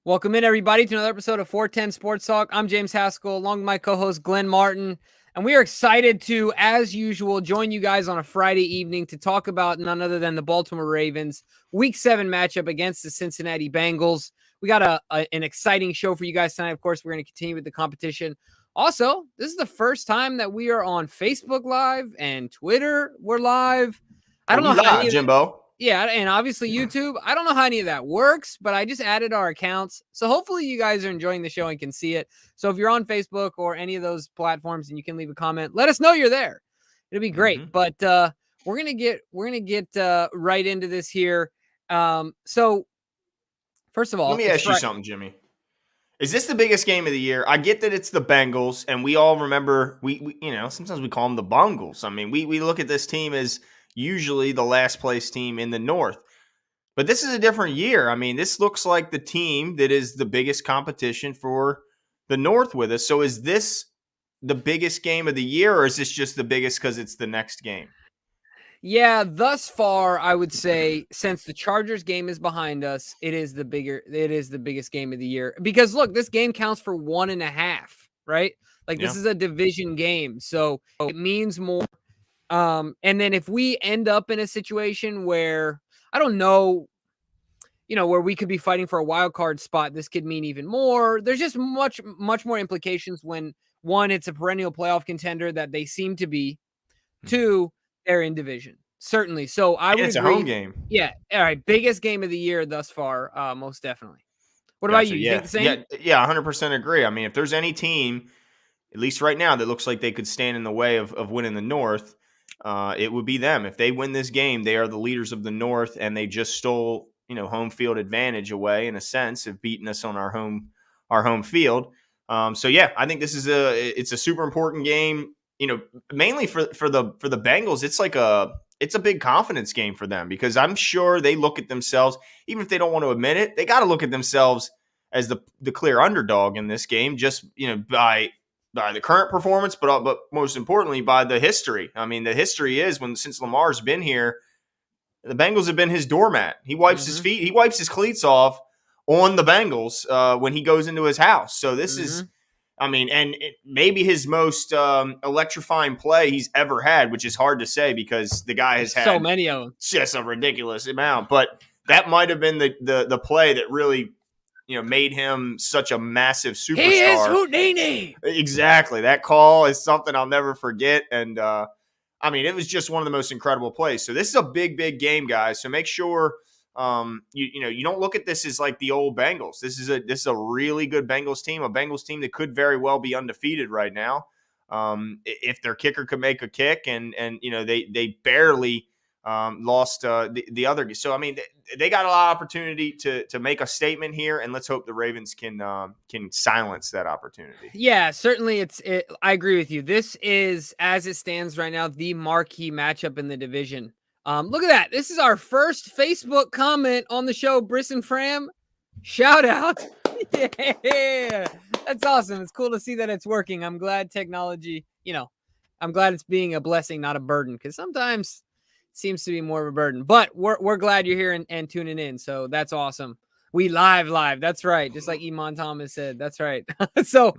Welcome in, everybody, to another episode of 410 Sports Talk. I'm James Haskell, along with my co-host Glenn Martin, and we are excited to, as usual, join you guys on a Friday evening to talk about none other than the Baltimore Ravens Week 7 matchup against the Cincinnati Bengals. We got an exciting show for you guys tonight. Of course, we're going to continue with the competition. Also, this is the first time that we are on Facebook Live and Twitter. We're live. I don't know how live, Jimbo. Yeah, and obviously YouTube. I don't know how any of that works, but I just added our accounts. So hopefully you guys are enjoying the show and can see it. So if you're on Facebook or any of those platforms and you can leave a comment, let us know you're there. It'll be great. But we're gonna get right into this here. So first of all, let me ask you something, Jimmy. Is this the biggest game of the year? I get that it's the Bengals, and we all remember we sometimes we call them the Bungles. I mean, we look at this team as usually the last place team in the North. But this is a different year. I mean, this looks like the team that is the biggest competition for the North with us. So is this the biggest game of the year, or is this just the biggest because it's the next game? Yeah, thus far, I would say since the Chargers game is behind us, it is the biggest game of the year. Because look, this game counts for 1.5, right? Like this is a division game. So it means more. And then if we end up in a situation where, I don't know, where we could be fighting for a wild card spot, this could mean even more. There's just much more implications when, one, it's a perennial playoff contender that they seem to be. Two, they're in division. Certainly. So I would agree. It's a home game. Yeah. All right. Biggest game of the year thus far, most definitely. What about you? You think the same? Yeah, 100% agree. I mean, if there's any team, at least right now, that looks like they could stand in the way of winning the North, it would be them. If they win this game, they are the leaders of the North, and they just stole home field advantage away in a sense of beating us on our home field. So yeah, I think this is it's a super important game. Mainly for the Bengals, it's a big confidence game for them, because I'm sure they look at themselves, even if they don't want to admit it, they got to look at themselves as the clear underdog in this game, just by the current performance, but most importantly by the history. I mean, the history is since Lamar's been here, the Bengals have been his doormat. He wipes his feet, he wipes his cleats off on the Bengals when he goes into his house. So this is. I mean, and maybe his most electrifying play he's ever had, which is hard to say because the guy has had so many of them, just a ridiculous amount. But that might have been the play that really, made him such a massive superstar. He is Houdini. Exactly. That call is something I'll never forget. And I mean, it was just one of the most incredible plays. So this is a big, big game, guys. So make sure. You don't look at this as like the old Bengals. This is a really good Bengals team, a Bengals team that could very well be undefeated right now. If their kicker could make a kick, and they barely lost the other. So I mean, they got a lot of opportunity to make a statement here, and let's hope the Ravens can silence that opportunity. Yeah, certainly. I agree with you. This is, as it stands right now, the marquee matchup in the division. Look at that. This is our first Facebook comment on the show. Brisson Fram, shout out. Yeah, that's awesome. It's cool to see that it's working. I'm glad technology, I'm glad it's being a blessing, not a burden, because sometimes it seems to be more of a burden. But we're glad you're here and tuning in. So that's awesome. We live. That's right. Just like Iman Thomas said. That's right. So,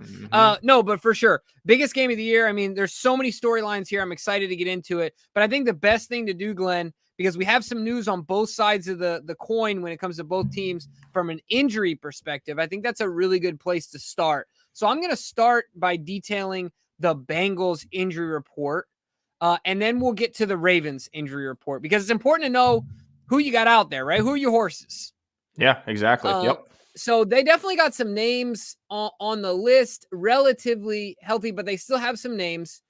no, but for sure. Biggest game of the year. I mean, there's so many storylines here. I'm excited to get into it. But I think the best thing to do, Glenn, because we have some news on both sides of the coin when it comes to both teams from an injury perspective, I think that's a really good place to start. So I'm going to start by detailing the Bengals injury report. And then we'll get to the Ravens injury report, because it's important to know who you got out there, right? Who are your horses? Yeah, exactly. Yep. So they definitely got some names on the list, relatively healthy, but they still have some names.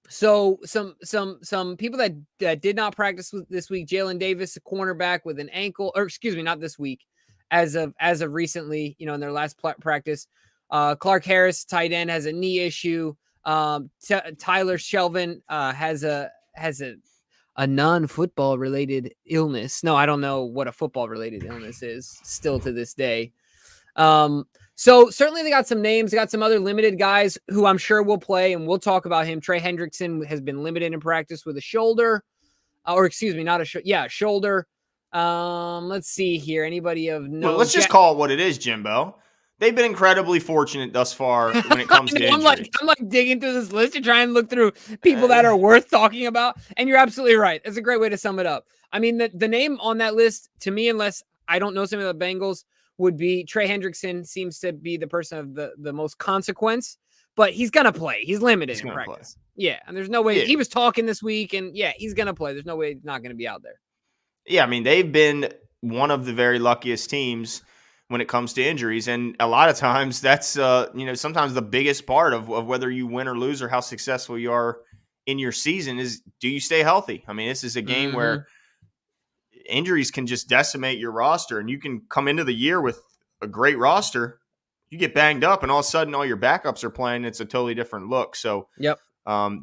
So some people that did not practice this week: Jalen Davis, a cornerback with an ankle, or excuse me, not this week, as of recently, in their last practice. Clark Harris, tight end, has a knee issue. Tyler Shelvin has a non-football related illness. No, I don't know what a football related illness is still to this day. So certainly they got some names. They got some other limited guys who I'm sure will play, and we'll talk about him. Trey Hendrickson has been limited in practice with a shoulder, or excuse me, not a shoulder. Let's see here. Anybody of Well, note? let's just call it what it is, Jimbo. They've been incredibly fortunate thus far when it I comes to know, injuries. I'm like digging through this list to try and look through people that are worth talking about. And you're absolutely right. It's a great way to sum it up. I mean, the name on that list, to me, unless I don't know something about the Bengals, would be Trey Hendrickson. Seems to be the person of the most consequence, but he's gonna play. He's limited He's in going to play. practice. Yeah, and there's no way Yeah. he was talking this week, and yeah, he's gonna play. There's no way he's not gonna be out there. Yeah, I mean, they've been one of the very luckiest teams when it comes to injuries. And a lot of times that's, sometimes the biggest part of whether you win or lose or how successful you are in your season is, do you stay healthy? I mean, this is a game Mm-hmm. where injuries can just decimate your roster, and you can come into the year with a great roster. You get banged up, and all of a sudden all your backups are playing. It's a totally different look. So Yep.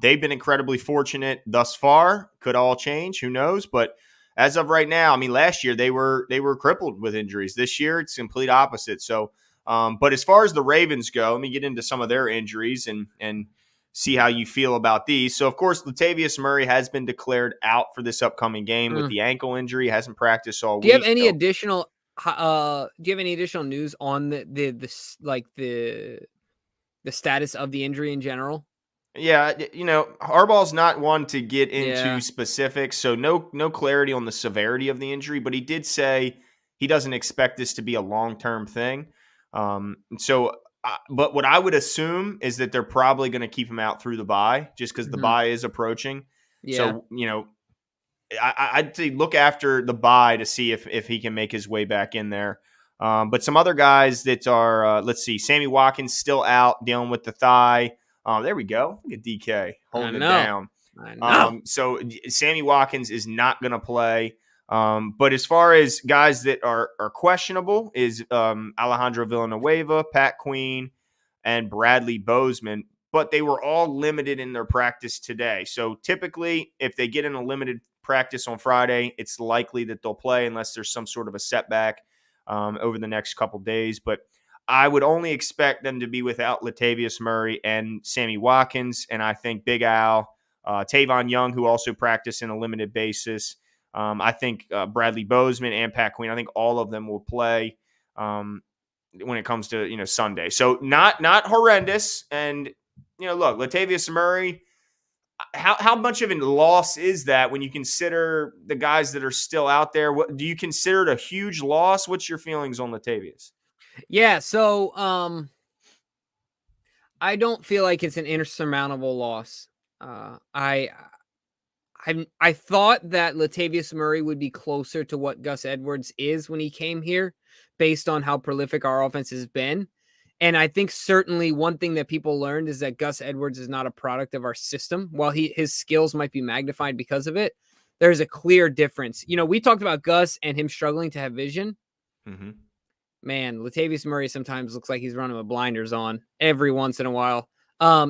they've been incredibly fortunate thus far. Could all change, who knows? But as of right now, I mean, last year they were crippled with injuries. This year it's complete opposite. So, but as far as the Ravens go, let me get into some of their injuries and see how you feel about these. So, of course, Latavius Murray has been declared out for this upcoming game with Mm. the ankle injury. Hasn't practiced all Do you have week. any So, additional do you have any additional news on the status of the injury in general? yeah, Harbaugh's not one to get into Yeah. specifics, so no clarity on the severity of the injury, but he did say he doesn't expect this to be a long-term thing. But what I would assume is that they're probably going to keep him out through the bye, just because the Mhm. bye is approaching. Yeah. So, I'd say look after the bye to see if he can make his way back in there. But some other guys that are, let's see, Sammy Watkins still out dealing with the thigh. There we go. Look at DK I holding it know. down. I know. So Sammy Watkins is not going to play. But as far as guys that are questionable is Alejandro Villanueva, Pat Queen, and Bradley Bozeman. But they were all limited in their practice today. So typically, if they get in a limited practice on Friday, it's likely that they'll play unless there's some sort of a setback over the next couple days. But I would only expect them to be without Latavius Murray and Sammy Watkins. And I think Big Al, Tavon Young, who also practiced in a limited basis. I think Bradley Bozeman and Pat Queen, I think all of them will play when it comes to, Sunday. So not horrendous. And, look, Latavius Murray, how much of a loss is that when you consider the guys that are still out there? What do you consider it a huge loss? What's your feelings on Latavius? Yeah, so I don't feel like it's an insurmountable loss. I thought that Latavius Murray would be closer to what Gus Edwards is when he came here, based on how prolific our offense has been. And I think certainly one thing that people learned is that Gus Edwards is not a product of our system. While his skills might be magnified because of it, there's a clear difference. We talked about Gus and him struggling to have vision. Mm-hmm. Man, Latavius Murray sometimes looks like he's running with blinders on every once in a while.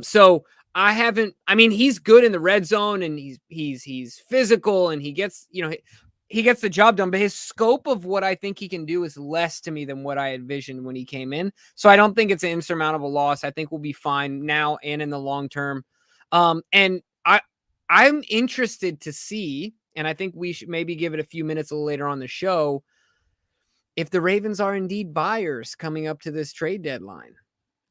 So I mean, he's good in the red zone and he's physical and he gets the job done, but his scope of what I think he can do is less to me than what I envisioned when he came in. So I don't think it's an insurmountable loss. I think we'll be fine now and in the long term. And I'm interested to see, and I think we should maybe give it a few minutes a little later on the show, if the Ravens are indeed buyers coming up to this trade deadline.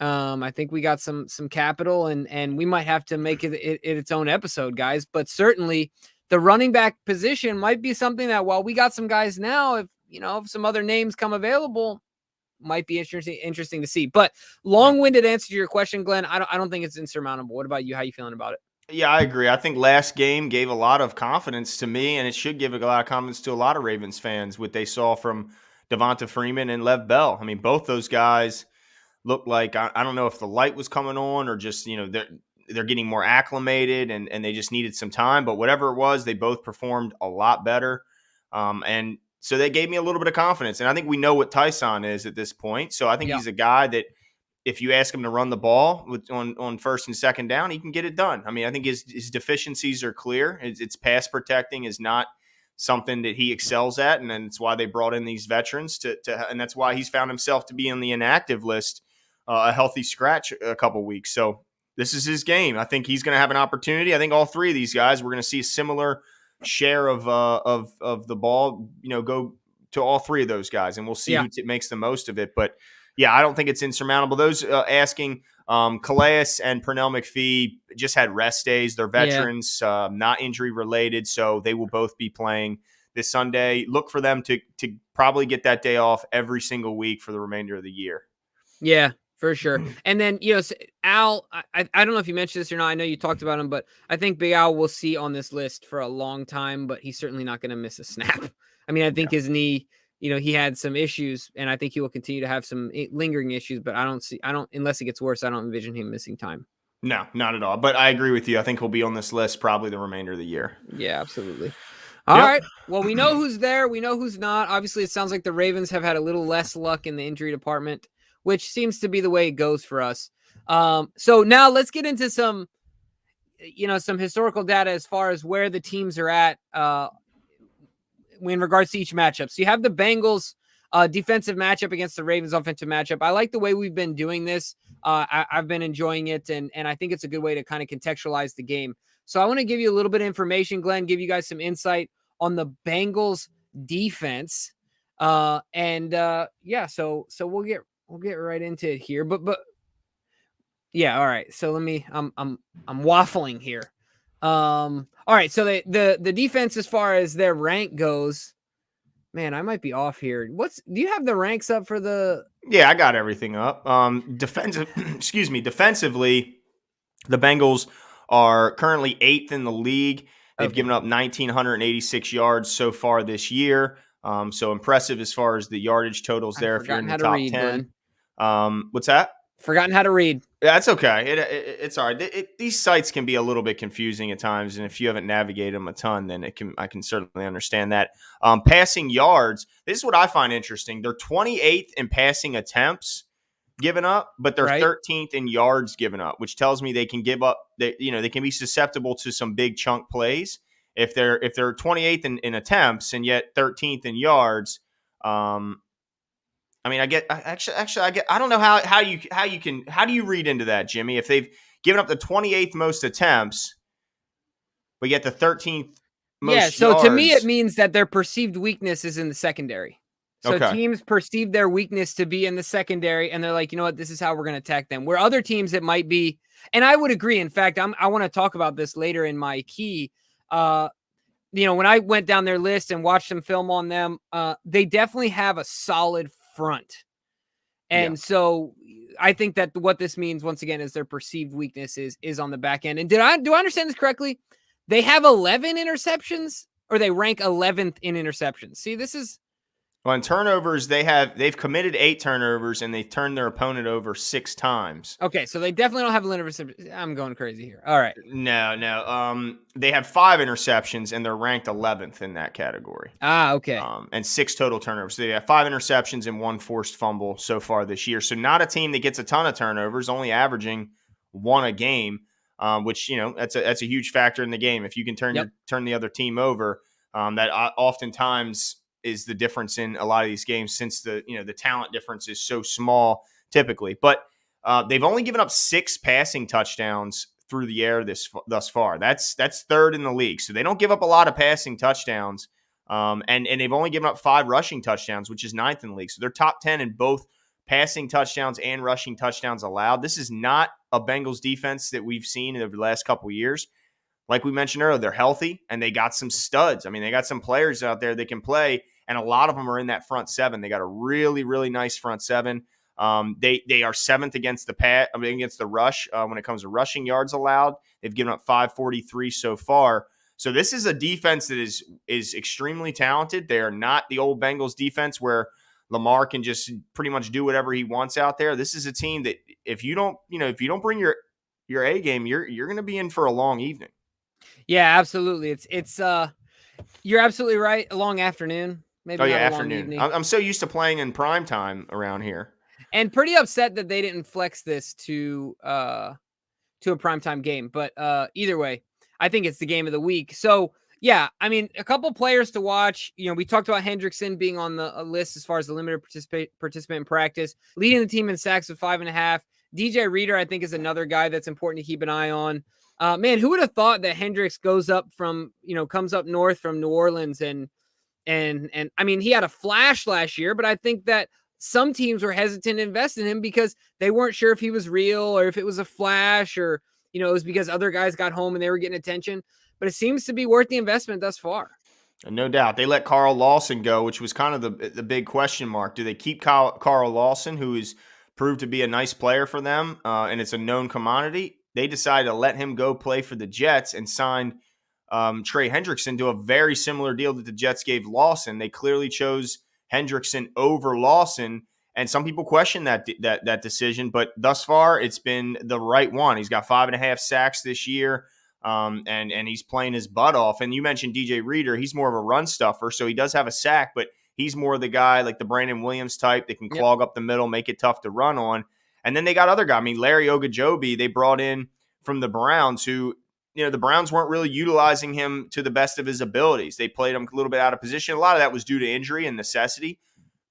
I think we got some capital and we might have to make it its own episode, guys. But certainly the running back position might be something that, while we got some guys now, if some other names come available, might be interesting to see. But long-winded answer to your question, Glenn, I don't think it's insurmountable. What about you? How you feeling about it? Yeah, I agree. I think last game gave a lot of confidence to me, and it should give a lot of confidence to a lot of Ravens fans, what they saw from Devonta Freeman and Lev Bell. I mean, both those guys looked like, I don't know if the light was coming on or just, they're getting more acclimated and they just needed some time. But whatever it was, they both performed a lot better. And so they gave me a little bit of confidence. And I think we know what Tyson is at this point. So I think he's a guy that, if you ask him to run the ball on first and second down, he can get it done. I mean, I think his deficiencies are clear. It's pass protecting is not something that he excels at, and then it's why they brought in these veterans and that's why he's found himself to be on the inactive list, a healthy scratch a couple weeks. So this is his game. I think he's going to have an opportunity. I think all three of these guys, we're going to see a similar share of the ball, go to all three of those guys, and we'll see Yeah. who makes the most of it. But yeah, I don't think it's insurmountable. Those asking, Calais and Pernell McPhee just had rest days. They're Yeah. veterans, not injury related, so they will both be playing this Sunday. Look for them to probably get that day off every single week for the remainder of the year. Yeah, for sure. And then, Al, I don't know if you mentioned this or not. I know you talked about him, but I think Big Al will see on this list for a long time, but he's certainly not going to miss a snap. I mean, I think his knee, he had some issues, and I think he will continue to have some lingering issues, but unless it gets worse, I don't envision him missing time. No, not at all. But I agree with you. I think he'll be on this list probably the remainder of the year. Yeah, absolutely. All right. Well, we know who's there. We know who's not. Obviously, it sounds like the Ravens have had a little less luck in the injury department, which seems to be the way it goes for us. So now let's get into some historical data as far as where the teams are at in regards to each matchup. So you have the Bengals defensive matchup against the Ravens offensive matchup. I like the way we've been doing this. I've been enjoying it, and I think it's a good way to kind of contextualize the game. So I want to give you a little bit of information, Glenn, give you guys some insight on the Bengals defense. So we'll get right into it here. But yeah, all right. So I'm waffling here. All right. So the defense, as far as their rank goes, man, I might be off here. Do you have the ranks up for the? Yeah, I got everything up. Defensively, the Bengals are currently 8th in the league. They've given up 1,986 yards so far this year. So impressive as far as the yardage totals there. If you're in the top 10, what's that? Forgotten how to read. Yeah, that's okay. It's all right. These sites can be a little bit confusing at times, and if you haven't navigated them a ton, then I can certainly understand that. Passing yards. This is what I find interesting. They're 28th in passing attempts given up, but they're 13th in yards given up, which tells me they can give up. They can be susceptible to some big chunk plays if they're 28th in attempts and yet 13th in yards. I mean, I don't know how do you read into that, Jimmy? If they've given up the 28th most attempts, but yet the 13th most yards. So to me, it means that their perceived weakness is in the secondary. So teams perceive their weakness to be in the secondary, and they're like, you know what, this is how we're going to attack them. Where other teams, it might be, and I would agree. In fact, I want to talk about this later in my key. When I went down their list and watched some film on them, they definitely have a solid front. And so I think that what this means, once again, is their perceived weakness is on the back end. And do I understand this correctly? They have 11 interceptions, or they rank 11th in interceptions. See, this is. Well, in turnovers, they've committed 8 turnovers, and they've turned their opponent over 6 times. Okay, so they definitely don't have 11 interceptions. I'm going crazy here. All right. No. They have 5 interceptions, and they're ranked 11th in that category. Okay. And 6 total turnovers. So they have 5 interceptions and 1 forced fumble so far this year. So not a team that gets a ton of turnovers, only averaging 1 a game, which that's a huge factor in the game. If you can turn the other team over, that oftentimes is the difference in a lot of these games, since the talent difference is so small typically. But they've only given up 6 passing touchdowns through the air thus far. That's 3rd in the league. So they don't give up a lot of passing touchdowns. And they've only given up 5 rushing touchdowns, which is 9th in the league. So they're top 10 in both passing touchdowns and rushing touchdowns allowed. This is not a Bengals defense that we've seen over the last couple of years. Like we mentioned earlier, they're healthy and they got some studs. I mean, they got some players out there that can play, and a lot of them are in that front 7. They got a really, really nice front 7. They are 7th against the rush when it comes to rushing yards allowed. They've given up 543 so far. So this is a defense that is extremely talented. They are not the old Bengals defense where Lamar can just pretty much do whatever he wants out there. This is a team that if you don't bring your A game, you're going to be in for a long evening. Yeah, absolutely. It's you're absolutely right. A long afternoon. Maybe not a long evening. I'm so used to playing in prime time around here. And pretty upset that they didn't flex this to a primetime game. But either way, I think it's the game of the week. So, yeah, I mean, a couple players to watch. We talked about Hendrickson being on the list as far as the limited participant in practice, leading the team in sacks with 5.5. DJ Reader, I think, is another guy that's important to keep an eye on. Man, who would have thought that Hendricks comes up north from New Orleans and I mean, he had a flash last year, but I think that some teams were hesitant to invest in him because they weren't sure if he was real or if it was a flash or, it was because other guys got home and they were getting attention. But it seems to be worth the investment thus far. No doubt. They let Carl Lawson go, which was kind of the big question mark. Do they keep Carl Lawson, who is proved to be a nice player for them, and it's a known commodity? They decided to let him go play for the Jets and signed Trey Hendrickson to a very similar deal that the Jets gave Lawson. They clearly chose Hendrickson over Lawson, and some people question that decision, but thus far it's been the right one. He's got 5.5 sacks this year. And he's playing his butt off. And you mentioned DJ Reader. He's more of a run stuffer, so he does have a sack, but he's more the guy like the Brandon Williams type that can clog up the middle, make it tough to run on. And then they got other guys. I mean, Larry Ogunjobi, they brought in from the Browns, who, the Browns weren't really utilizing him to the best of his abilities. They played him a little bit out of position. A lot of that was due to injury and necessity.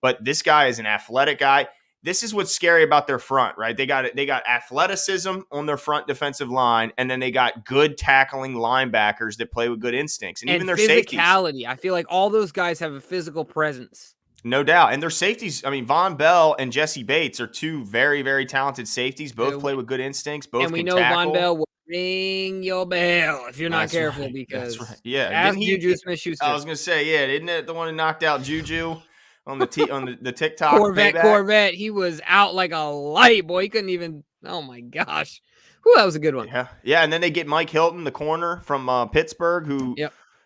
But this guy is an athletic guy. This is what's scary about their front, right? They got athleticism on their front defensive line, and then they got good tackling linebackers that play with good instincts, and even their physicality. safeties. I feel like all those guys have a physical presence. No doubt. And their safeties, I mean, Von Bell and Jesse Bates are two very, very talented safeties. Both play with good instincts. Both and we can know tackle. Von Bell will ring your bell if you're not careful, right. because that's right. Yeah, ask Juju Smith-Schuster. I was gonna say, yeah, isn't it the one that knocked out Juju on the TikTok Corvette? He was out like a light, boy. He couldn't even. Oh my gosh, whew, that was a good one. Yeah. And then they get Mike Hilton, the corner from Pittsburgh, who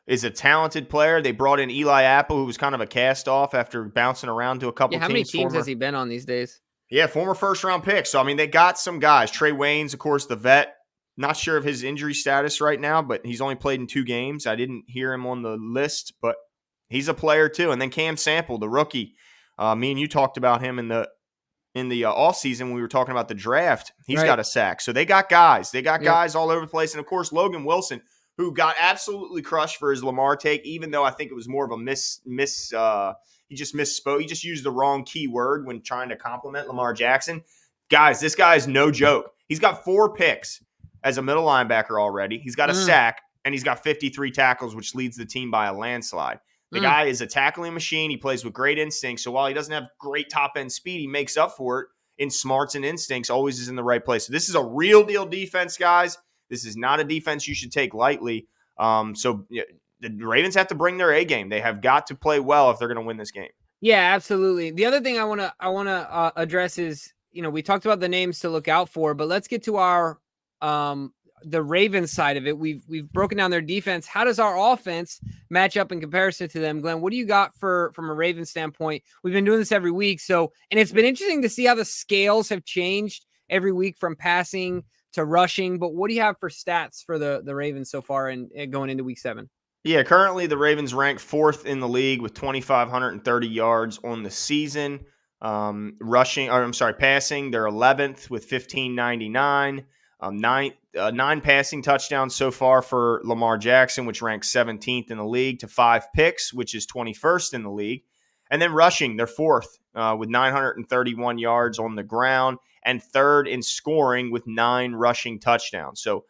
is a talented player. They brought in Eli Apple, who was kind of a cast off after bouncing around to a couple teams. How many teams has he been on these days? Yeah, former first round pick. So I mean, they got some guys. Trey Waynes, of course, the vet. Not sure of his injury status right now, but he's only played in 2 games. I didn't hear him on the list, but he's a player too. And then Cam Sample, the rookie. Me and you talked about him in the offseason when we were talking about the draft. He's got a sack. So they got guys. They got guys all over the place. And, of course, Logan Wilson, who got absolutely crushed for his Lamar take, even though I think it was more of a he just misspoke. He just used the wrong key word when trying to compliment Lamar Jackson. Guys, this guy is no joke. He's got 4 picks as a middle linebacker already. He's got a sack, and he's got 53 tackles, which leads the team by a landslide. The guy is a tackling machine. He plays with great instincts. So while he doesn't have great top-end speed, he makes up for it in smarts and instincts, always is in the right place. So this is a real deal defense, guys. This is not a defense you should take lightly. So the Ravens have to bring their A game. They have got to play well if they're going to win this game. Yeah, absolutely. The other thing I want to address is, we talked about the names to look out for, but let's get to our the Ravens side of it. We've broken down their defense. How does our offense match up in comparison to them? Glenn, what do you got from a Ravens standpoint? We've been doing this every week. And it's been interesting to see how the scales have changed every week from passing to rushing. But what do you have for stats for the Ravens so far and going into week 7? Yeah, currently the Ravens rank 4th in the league with 2,530 yards on the season. Passing, they're 11th with 1,599. 9 passing touchdowns so far for Lamar Jackson, which ranks 17th in the league, to 5 picks, which is 21st in the league. And then rushing, they're 4th with 931 yards on the ground and 3rd in scoring with 9 rushing touchdowns. So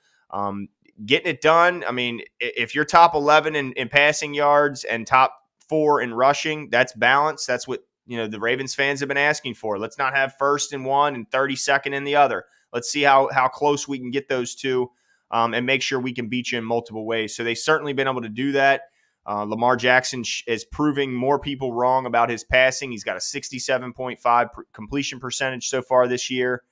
getting it done. I mean, if you're top 11 in passing yards and top 4 in rushing, that's balance. That's what the Ravens fans have been asking for. Let's not have 1st in one and 32nd in the other. Let's see how close we can get those two and make sure we can beat you in multiple ways. So they've certainly been able to do that. Lamar Jackson is proving more people wrong about his passing. He's got a 67.5 completion percentage so far this year.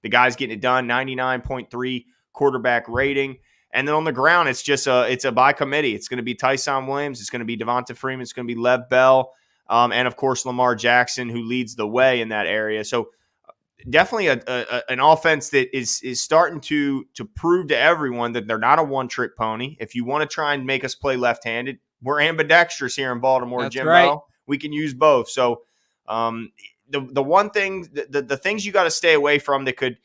The guy's getting it done, 99.3 quarterback rating. And then on the ground, it's a by committee. It's going to be Tyson Williams. It's going to be Devonta Freeman. It's going to be Lev Bell. And, of course, Lamar Jackson, who leads the way in that area. So definitely an offense that is starting to prove to everyone that they're not a one-trick pony. If you want to try and make us play left-handed, we're ambidextrous here in Baltimore, Jimbo. Right. We can use both. So the one thing, the things you got to stay away from that could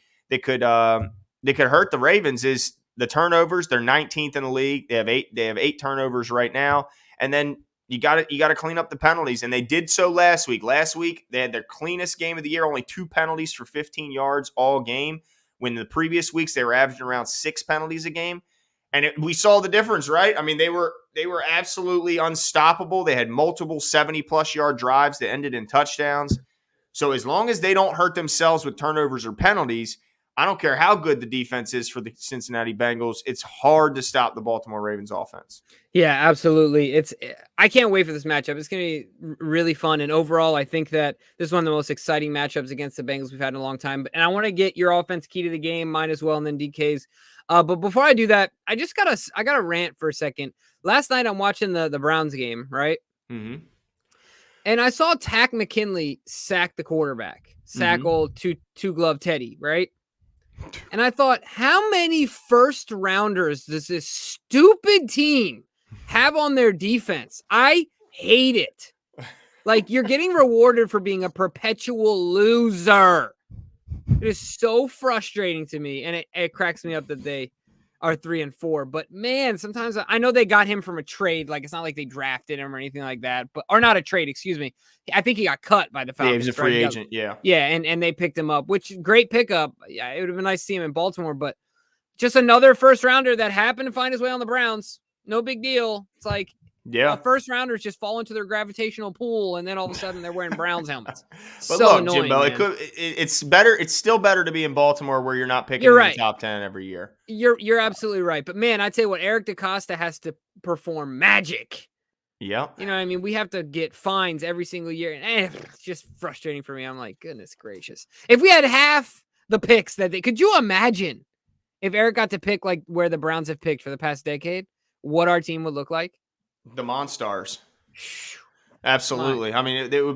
hurt the Ravens is the turnovers. They're 19th in the league. They have 8 turnovers right now, and then you got to clean up the penalties, and they did so last week. Last week, they had their cleanest game of the year, only 2 penalties for 15 yards all game, when the previous weeks they were averaging around 6 penalties a game. And we saw the difference, right? I mean, they were absolutely unstoppable. They had multiple 70-plus yard drives that ended in touchdowns. So as long as they don't hurt themselves with turnovers or penalties, I don't care how good the defense is for the Cincinnati Bengals. It's hard to stop the Baltimore Ravens offense. Yeah, absolutely. I can't wait for this matchup. It's going to be really fun. And overall, I think that this is one of the most exciting matchups against the Bengals we've had in a long time. And I want to get your offense key to the game, mine as well, and then DK's. But before I do that, I got to rant for a second. Last night I'm watching the Browns game, right? Mm-hmm. And I saw Tack McKinley sack the quarterback, sack old two glove Teddy, right? And I thought, how many first rounders does this stupid team have on their defense? I hate it. Like, you're getting rewarded for being a perpetual loser. It is so frustrating to me, and it cracks me up that they are 3-4. But man, sometimes I know they got him from a trade. Like, it's not like they drafted him or anything like that. Or not a trade, excuse me. I think he got cut by the Falcons. Yeah, he was a free agent, yeah. Yeah, and they picked him up, which great pickup. Yeah, it would have been nice to see him in Baltimore, but just another first rounder that happened to find his way on the Browns. No big deal. It's like first rounders just fall into their gravitational pool, and then all of a sudden they're wearing Browns helmets. But so look, annoying, Jimbo, it's better. It's still better to be in Baltimore where you're not picking in the top 10 every year. You're absolutely right. But man, I tell you what, Eric DaCosta has to perform magic. Yeah. You know what I mean? We have to get fines every single year. And it's just frustrating for me. I'm like, goodness gracious. If we had half the picks could you imagine if Eric got to pick like where the Browns have picked for the past decade, what our team would look like? The Monstars. Absolutely. I mean, it would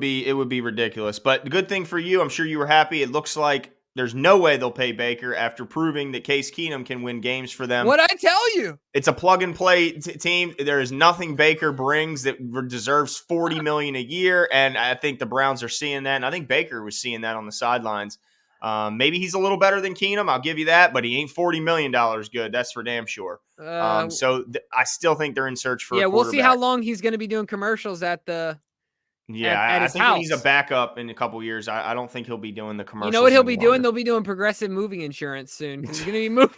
be ridiculous. But the good thing for you, I'm sure you were happy. It looks like there's no way they'll pay Baker after proving that Case Keenum can win games for them. What'd I tell you? It's a plug-and-play team. There is nothing Baker brings that deserves $40 million a year, and I think the Browns are seeing that, and I think Baker was seeing that on the sidelines. Maybe he's a little better than Keenum, I'll give you that, but he ain't $40 million good. That's for damn sure. I still think they're in search for a quarterback. We'll see how long he's going to be doing commercials at the I think when he's a backup in a couple of years, I don't think he'll be doing the commercials. You know what he'll be doing? They'll be doing Progressive moving insurance soon because he's going to be moving.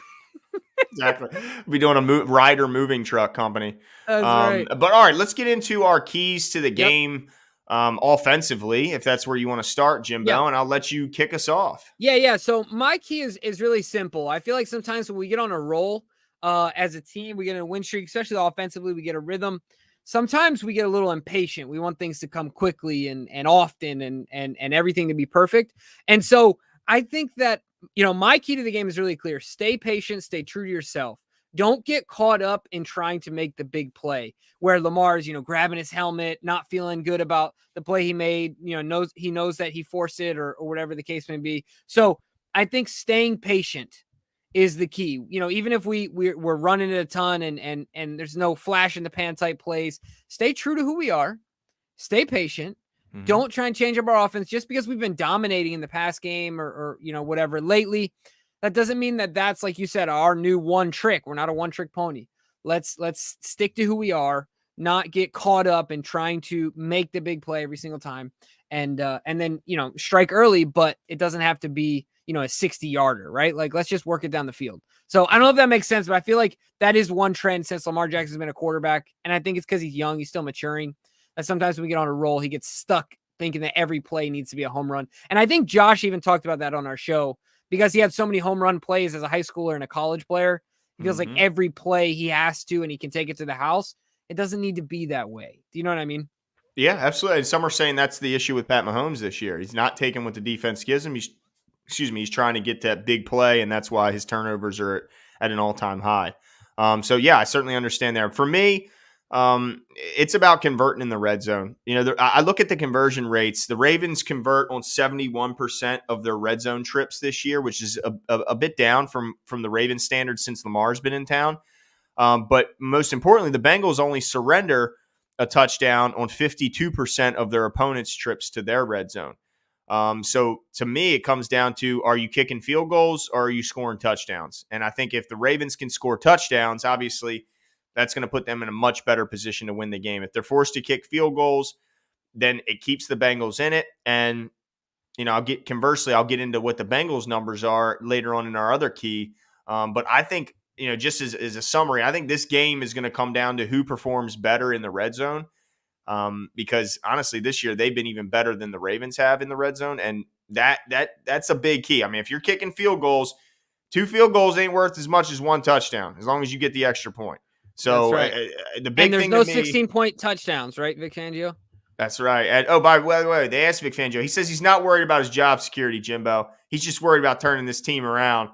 Exactly. Be doing a rider moving truck company. That's right. But all right, let's get into our keys to the game offensively, if that's where you want to start, Jimbo, and I'll let you kick us off. Yeah. So my key is really simple. I feel like sometimes when we get on a roll as a team, we get a win streak, especially offensively, we get a rhythm. Sometimes we get a little impatient. We want things to come quickly and often and everything to be perfect. And so I think that, my key to the game is really clear. Stay patient, stay true to yourself. Don't get caught up in trying to make the big play where Lamar's, grabbing his helmet, not feeling good about the play he made, knows that he forced it or whatever the case may be. So I think staying patient is the key. Even if we're running it a ton and there's no flash in the pan type plays, stay true to who we are, stay patient. Mm-hmm. Don't try and change up our offense just because we've been dominating in the past game or whatever lately. That doesn't mean that that's, like you said, our new one trick. We're not a one trick pony. Let's stick to who we are, not get caught up in trying to make the big play every single time. And then, strike early, but it doesn't have to be, a 60-yarder, right? Like, let's just work it down the field. So I don't know if that makes sense, but I feel like that is one trend since Lamar Jackson's been a quarterback. And I think it's because he's young. He's still maturing. That sometimes when we get on a roll, he gets stuck thinking that every play needs to be a home run. And I think Josh even talked about that on our show because he had so many home run plays as a high schooler and a college player. He feels like every play he has to, and he can take it to the house. It doesn't need to be that way. Do you know what I mean? Yeah, absolutely. And some are saying that's the issue with Pat Mahomes this year. He's not taking what the defense gives him. He's trying to get that big play, and that's why his turnovers are at an all-time high. So, yeah, I certainly understand there. For me, it's about converting in the red zone. I look at the conversion rates. The Ravens convert on 71% of their red zone trips this year, which is a bit down from the Ravens standards since Lamar's been in town. But most importantly, the Bengals only surrender a touchdown on 52% of their opponents' trips to their red zone. So to me, it comes down to, are you kicking field goals or are you scoring touchdowns? And I think if the Ravens can score touchdowns, obviously that's going to put them in a much better position to win the game. If they're forced to kick field goals, then it keeps the Bengals in it. And, I'll get into what the Bengals numbers are later on in our other key. But I think just as a summary, I think this game is going to come down to who performs better in the red zone. Because honestly, this year they've been even better than the Ravens have in the red zone, and that's a big key. I mean, if you're kicking field goals, 2 field goals ain't worth as much as 1 touchdown, as long as you get the extra point. That's So right. the And big there's thing no to me, 16-point touchdowns, right, Vic Fangio? that's right. And by the way, they asked Vic Fangio. He says he's not worried about his job security, Jimbo. He's just worried about turning this team around.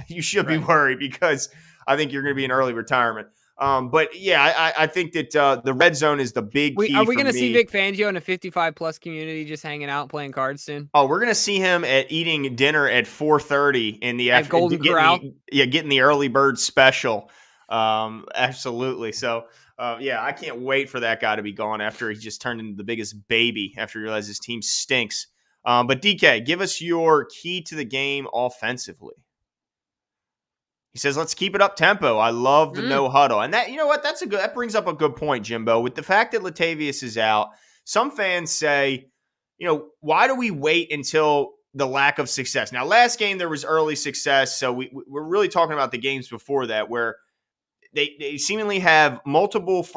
You should be worried because I think you're going to be in early retirement. But yeah, I think that the red zone is the big Are key we for going to see me. Vic Fangio in a 55-plus community just hanging out playing cards soon? Oh, we're gonna see him at eating dinner at 4:30 in the At Golden Corral? getting the early bird special. Absolutely. So, yeah, I can't wait for that guy to be gone after he just turned into the biggest baby after he realized his team stinks. But DK, give us your key to the game offensively. He says, "Let's keep it up tempo. I love the no huddle." And that, you know what? That brings up a good point, Jimbo. With the fact that Latavius is out, some fans say, why do we wait until the lack of success? Now, last game there was early success, so we're really talking about the games before that where they seemingly have multiple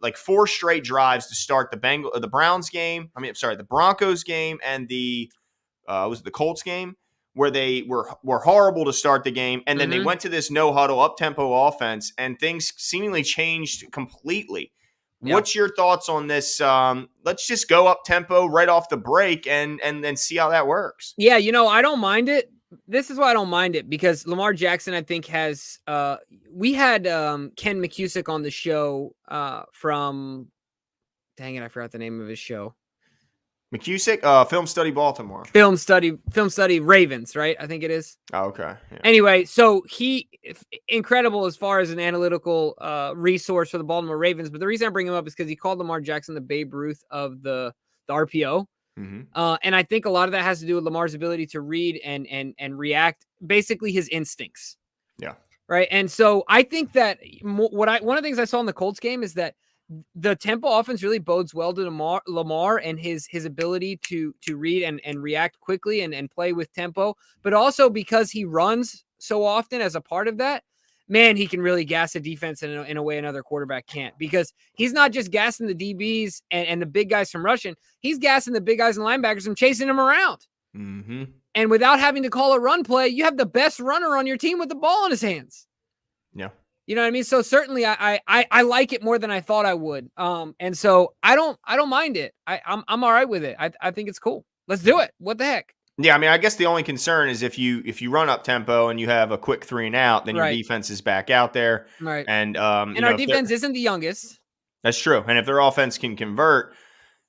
like 4 straight drives to start the Browns game. I mean, I'm sorry, the Broncos game and the was it the Colts game, where they were horrible to start the game, and then they went to this no huddle up tempo offense, and things seemingly changed completely. Yeah. What's your thoughts on this? Let's just go up tempo right off the break and then see how that works. Yeah, I don't mind it. This is why I don't mind it, because Lamar Jackson, I think, has we had Ken McCusick on the show from, dang it, I forgot the name of his show. McCusick, Film Study Baltimore. Film Study Ravens, right? I think it is. Oh, okay. Yeah. Anyway, so he incredible as far as an analytical resource for the Baltimore Ravens. But the reason I bring him up is because he called Lamar Jackson the Babe Ruth of the RPO. Mm-hmm. And I think a lot of that has to do with Lamar's ability to read and react, basically his instincts. Yeah. Right. And so I think that one of the things I saw in the Colts game is that the tempo offense really bodes well to Lamar and his ability to read and react quickly and play with tempo, but also because he runs so often as a part of that, man, he can really gas a defense in a way another quarterback can't, because he's not just gassing the DBs and the big guys from rushing. He's gassing the big guys and linebackers and chasing them around. Mm-hmm. And without having to call a run play, you have the best runner on your team with the ball in his hands. Yeah. You know what I mean? So certainly I like it more than I thought I would. And so I don't mind it. I'm all right with it. I think it's cool. Let's do it. What the heck? Yeah, I mean, I guess the only concern is if you run up tempo and you have a quick 3 and out, then your defense is back out there. Right. And our defense isn't the youngest. That's true. And if their offense can convert,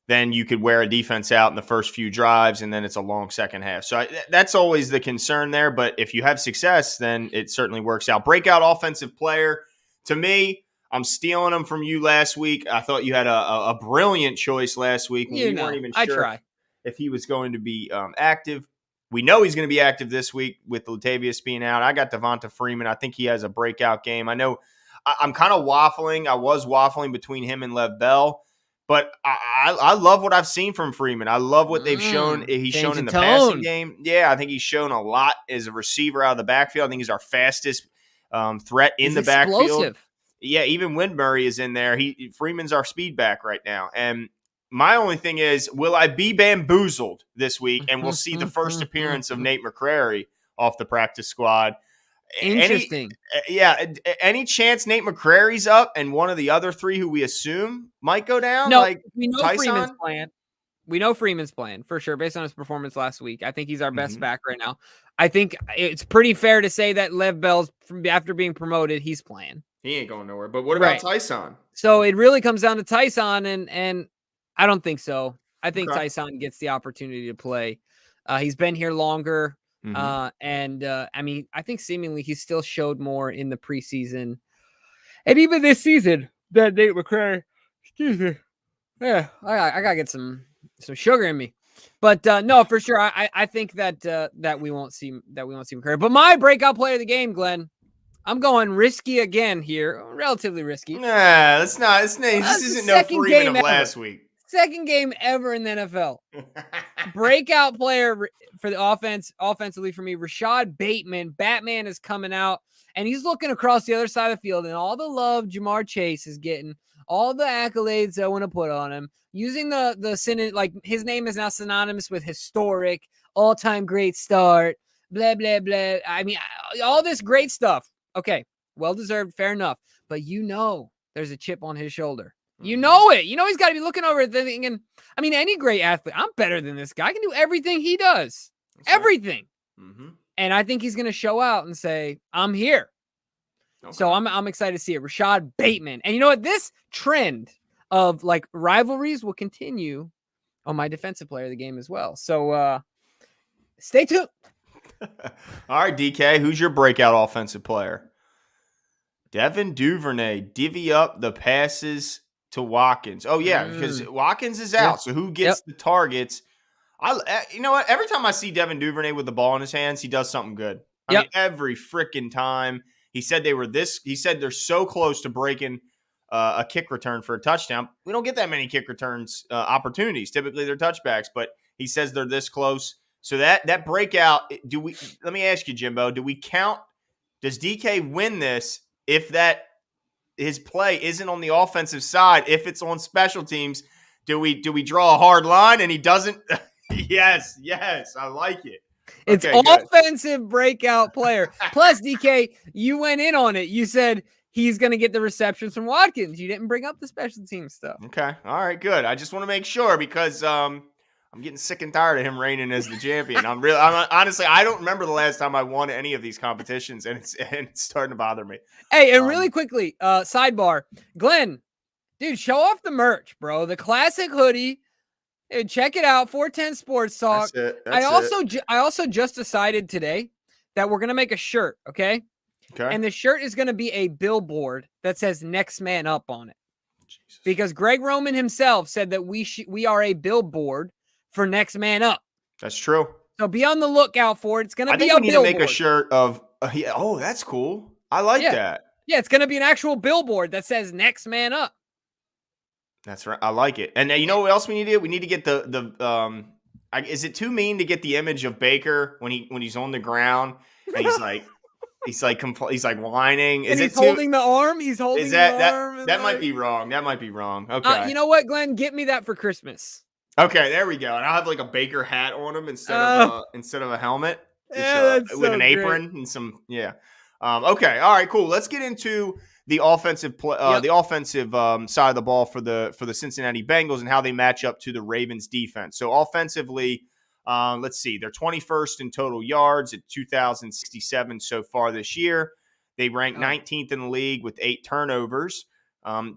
then you could wear a defense out in the first few drives, and then it's a long second half. So that's always the concern there. But if you have success, then it certainly works out. Breakout offensive player, to me, I'm stealing them from you last week. I thought you had a brilliant choice last week. We weren't even sure if he was going to be active. We know he's going to be active this week with Latavius being out. I got Devonta Freeman. I think he has a breakout game. I know I'm kind of waffling. I was waffling between him and Lev Bell. But I love what I've seen from Freeman. I love what they've shown. He's shown in the passing game. Yeah, I think he's shown a lot as a receiver out of the backfield. I think he's our fastest threat in the backfield. Explosive. Yeah, even Windbury is in there. Freeman's our speed back right now. And my only thing is, will I be bamboozled this week and we'll see the first appearance of Nate McCrary off the practice squad? Interesting. Any chance Nate McCrary's up and one of the other 3 who we assume might go down? No, like we know Tyson? Freeman's playing. We know Freeman's playing for sure based on his performance last week. I think he's our best back right now. I think it's pretty fair to say that Lev Bell's, after being promoted, he's playing. He ain't going nowhere. But what about Tyson? So it really comes down to Tyson, and I don't think so. I think Tyson gets the opportunity to play. He's been here longer. And I mean, I think seemingly he still showed more in the preseason and even this season than Nate McCrary. Excuse me. Yeah, I gotta get some sugar in me. But no, for sure, I think that we won't see McCrary. But my breakout player of the game, Glenn, I'm going risky again here, relatively risky. Nah, this isn't no Freeman of last week. Second game ever in the NFL. Breakout player for the offensively for me, Rashad Bateman. Batman is coming out. and he's looking across the other side of the field and all the love Ja'Marr Chase is getting, all the accolades I want to put on him, using the like his name is now synonymous with historic, all-time great start, blah, blah, blah. I mean, all this great stuff. Okay, well-deserved, fair enough. But there's a chip on his shoulder. You know it. He's got to be looking over it thinking, I mean, any great athlete, I'm better than this guy. I can do everything he does. That's everything. Right. Mm-hmm. And I think he's going to show out and say, I'm here. Okay. So I'm excited to see it. Rashad Bateman. And you know what? This trend of like rivalries will continue on my defensive player of the game as well. So stay tuned. All right, DK, who's your breakout offensive player? Devin Duvernay, divvy up the passes to Watkins. Oh, yeah, because Watkins is out. Yep. So who gets the targets? You know what? Every time I see Devin Duvernay with the ball in his hands, he does something good. I mean, every freaking time. He said they're so close to breaking a kick return for a touchdown. We don't get that many kick returns opportunities. Typically, they're touchbacks, but he says they're this close. So that breakout, let me ask you, Jimbo, does DK win this if his play isn't on the offensive side? If it's on special teams, do we draw a hard line and he doesn't? Yes, I like it. It's offensive breakout player. Plus, DK, you went in on it. You said he's going to get the receptions from Watkins. You didn't bring up the special team stuff. Okay. All right, good. I just want to make sure because I'm getting sick and tired of him reigning as the champion. Honestly, I don't remember the last time I won any of these competitions, and it's starting to bother me. Hey, and really quickly, sidebar, Glenn, dude, show off the merch, bro. The classic hoodie. Dude, check it out. 410 Sports Talk. I also just decided today that we're gonna make a shirt. Okay. And the shirt is gonna be a billboard that says "Next Man Up" on it. Jesus. Because Greg Roman himself said that we are a billboard for Next Man Up. That's true. So be on the lookout for it. It's gonna be a billboard. I think we need to make a shirt of. Oh, that's cool. I like that. Yeah, it's gonna be an actual billboard that says "Next Man Up." That's right. I like it. And you know what else we need to do? We need to get is it too mean to get the image of Baker when he's on the ground and he's like whining? Is it holding the arm? He's holding the arm. That might be wrong. That might be wrong. Okay. You know what, Glenn? Get me that for Christmas. Okay, there we go. And I'll have like a Baker hat on him instead of a helmet. That's with an apron great. And some okay. All right, cool. Let's get into the offensive side of the ball for the Cincinnati Bengals and how they match up to the Ravens defense. So offensively, let's see, they're 21st in total yards at 2,067 so far this year. They rank 19th in the league with 8 turnovers.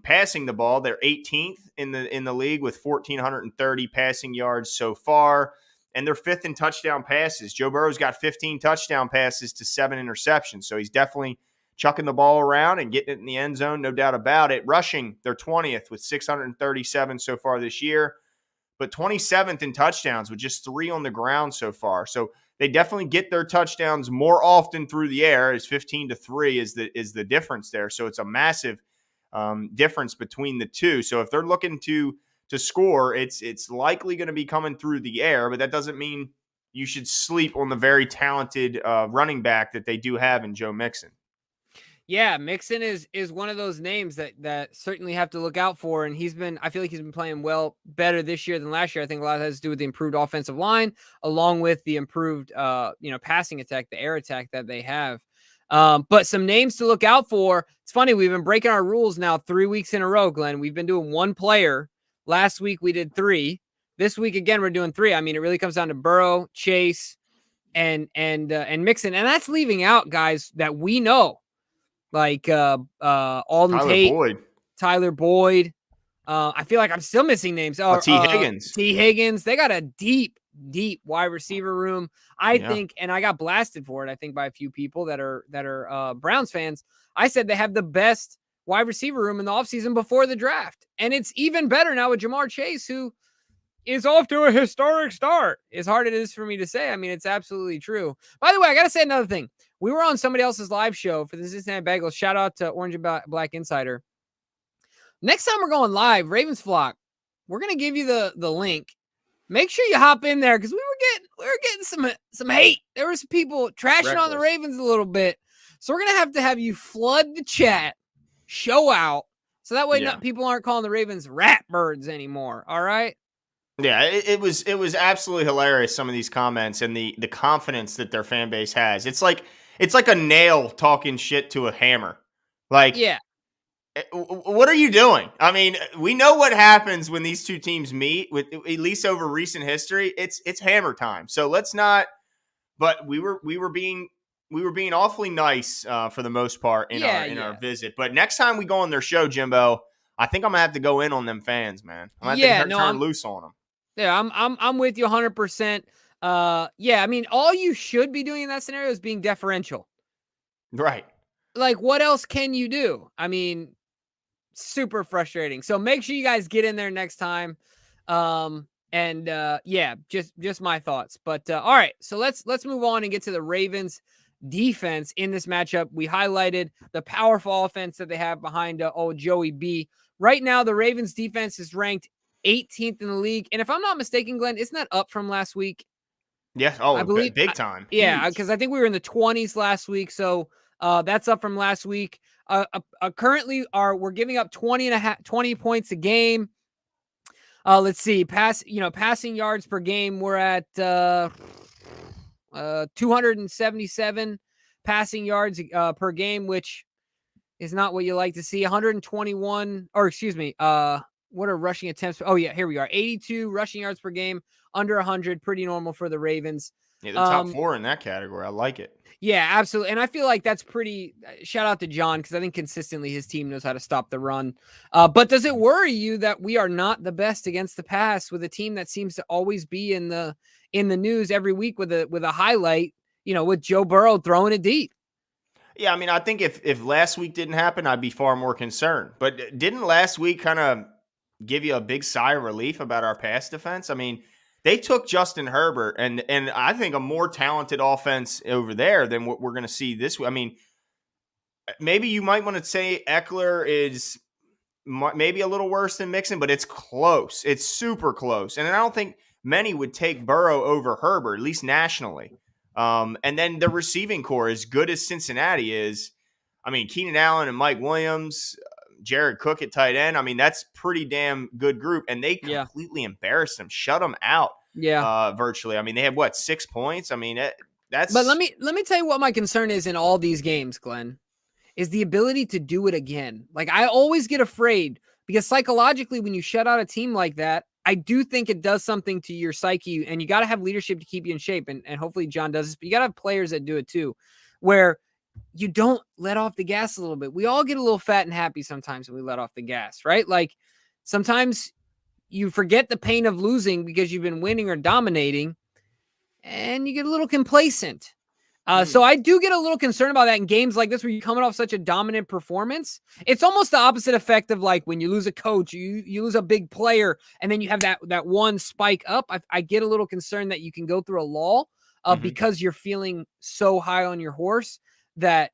Passing the ball, they're 18th in the league with 1,430 passing yards so far, and they're 5th in touchdown passes. Joe Burrow's got 15 touchdown passes to 7 interceptions, so he's definitely chucking the ball around and getting it in the end zone, no doubt about it. Rushing, they're 20th with 637 so far this year, but 27th in touchdowns with just 3 on the ground so far. So they definitely get their touchdowns more often through the air. As 15-3 is the difference there. So it's a massive difference between the two. So if they're looking to score, it's likely going to be coming through the air, but that doesn't mean you should sleep on the very talented running back that they do have in Joe Mixon. Yeah, Mixon is one of those names that certainly have to look out for, and I feel like he's been playing better this year than last year. I think a lot of that has to do with the improved offensive line, along with the improved passing attack, the air attack that they have. But some names to look out for. It's funny, we've been breaking our rules now 3 weeks in a row, Glenn. We've been doing one player. Last week we did 3. This week again we're doing 3. I mean, it really comes down to Burrow, Chase, and Mixon, and that's leaving out guys that we know. Like Alden Tate, Tyler Boyd. I feel like I'm still missing names. T. Higgins. T. Higgins. They got a deep wide receiver room. I think, and I got blasted for it, I think, by a few people that are Browns fans. I said they have the best wide receiver room in the offseason before the draft. And it's even better now with Ja'Marr Chase, who is off to a historic start. As hard as it is for me to say, I mean, it's absolutely true. By the way, I got to say another thing. We were on somebody else's live show for the Cincinnati Bengals. Shout out to Orange and Black Insider. Next time we're going live, Ravens Flock, we're going to give you the link. Make sure you hop in there because we were getting some hate. There were some people trashing on the Ravens a little bit. So we're going to have you flood the chat, show out, so that way Yeah. people aren't calling the Ravens rat birds anymore. All right? Yeah, it was absolutely hilarious, some of these comments and the confidence that their fan base has. It's like a nail talking shit to a hammer. Like, Yeah. what are you doing? I mean, we know what happens when these two teams meet, with at least over recent history. It's hammer time. So let's not. But we were being awfully nice for the most part in Yeah, our yeah. visit. But next time we go on their show, Jimbo, I think I'm gonna have to go in on them fans, man. I'm gonna Yeah, have to no, turn loose on them. I'm with you 100%. Yeah, I mean, all you should be doing in that scenario is being deferential. Right. Like, what else can you do? I mean, super frustrating. So make sure you guys get in there next time. And yeah, just my thoughts. But all right, so let's move on and get to the Ravens defense in this matchup. We highlighted the powerful offense that they have behind old Joey B. Right now, the Ravens defense is ranked 18th in the league. And if I'm not mistaken, Glenn, isn't that up from last week? Yes. I Oh, believe, big time. yeah, Huge. because I think we were in the 20s last week. So that's up from last week. Currently, we're giving up 20 points a game. Let's see, passing yards per game. We're at 277 passing yards per game, which is not what you like to see. 121, or excuse me, what are rushing attempts? Oh yeah, here we are. 82 rushing yards per game, under 100, pretty normal for the Ravens. Yeah, the top four in that category. I like it. Yeah, absolutely. And I feel like that's pretty shout out to John, because I think consistently his team knows how to stop the run. But does it worry you that we are not the best against the pass with a team that seems to always be in the news every week with a highlight, with Joe Burrow throwing it deep? Yeah, I mean, I think if last week didn't happen, I'd be far more concerned. But didn't last week kind of give you a big sigh of relief about our pass defense? I mean, they took Justin Herbert and I think a more talented offense over there than what we're going to see this week. I mean, maybe you might want to say Eckler is maybe a little worse than Mixon, but it's close. It's super close. And I don't think many would take Burrow over Herbert, at least nationally. And then the receiving core, as good as Cincinnati is, I mean, Keenan Allen and Mike Williams, Jared Cook at tight end. I mean, that's pretty damn good group. And they Yeah. completely embarrassed them, shut them out Yeah. virtually. I mean, they have, 6 points? I mean, that's But let me tell you what my concern is in all these games, Glenn, is the ability to do it again. Like, I always get afraid because psychologically, when you shut out a team like that, I do think it does something to your psyche, and you got to have leadership to keep you in shape. And hopefully John does this, but you got to have players that do it too, where you don't let off the gas a little bit. We all get a little fat and happy sometimes when we let off the gas, right? Like sometimes you forget the pain of losing because you've been winning or dominating, and you get a little complacent. So I do get a little concerned about that in games like this where you're coming off such a dominant performance. It's almost the opposite effect of like when you lose a coach, you lose a big player, and then you have that one spike up. I get a little concerned that you can go through a lull because you're feeling so high on your horse that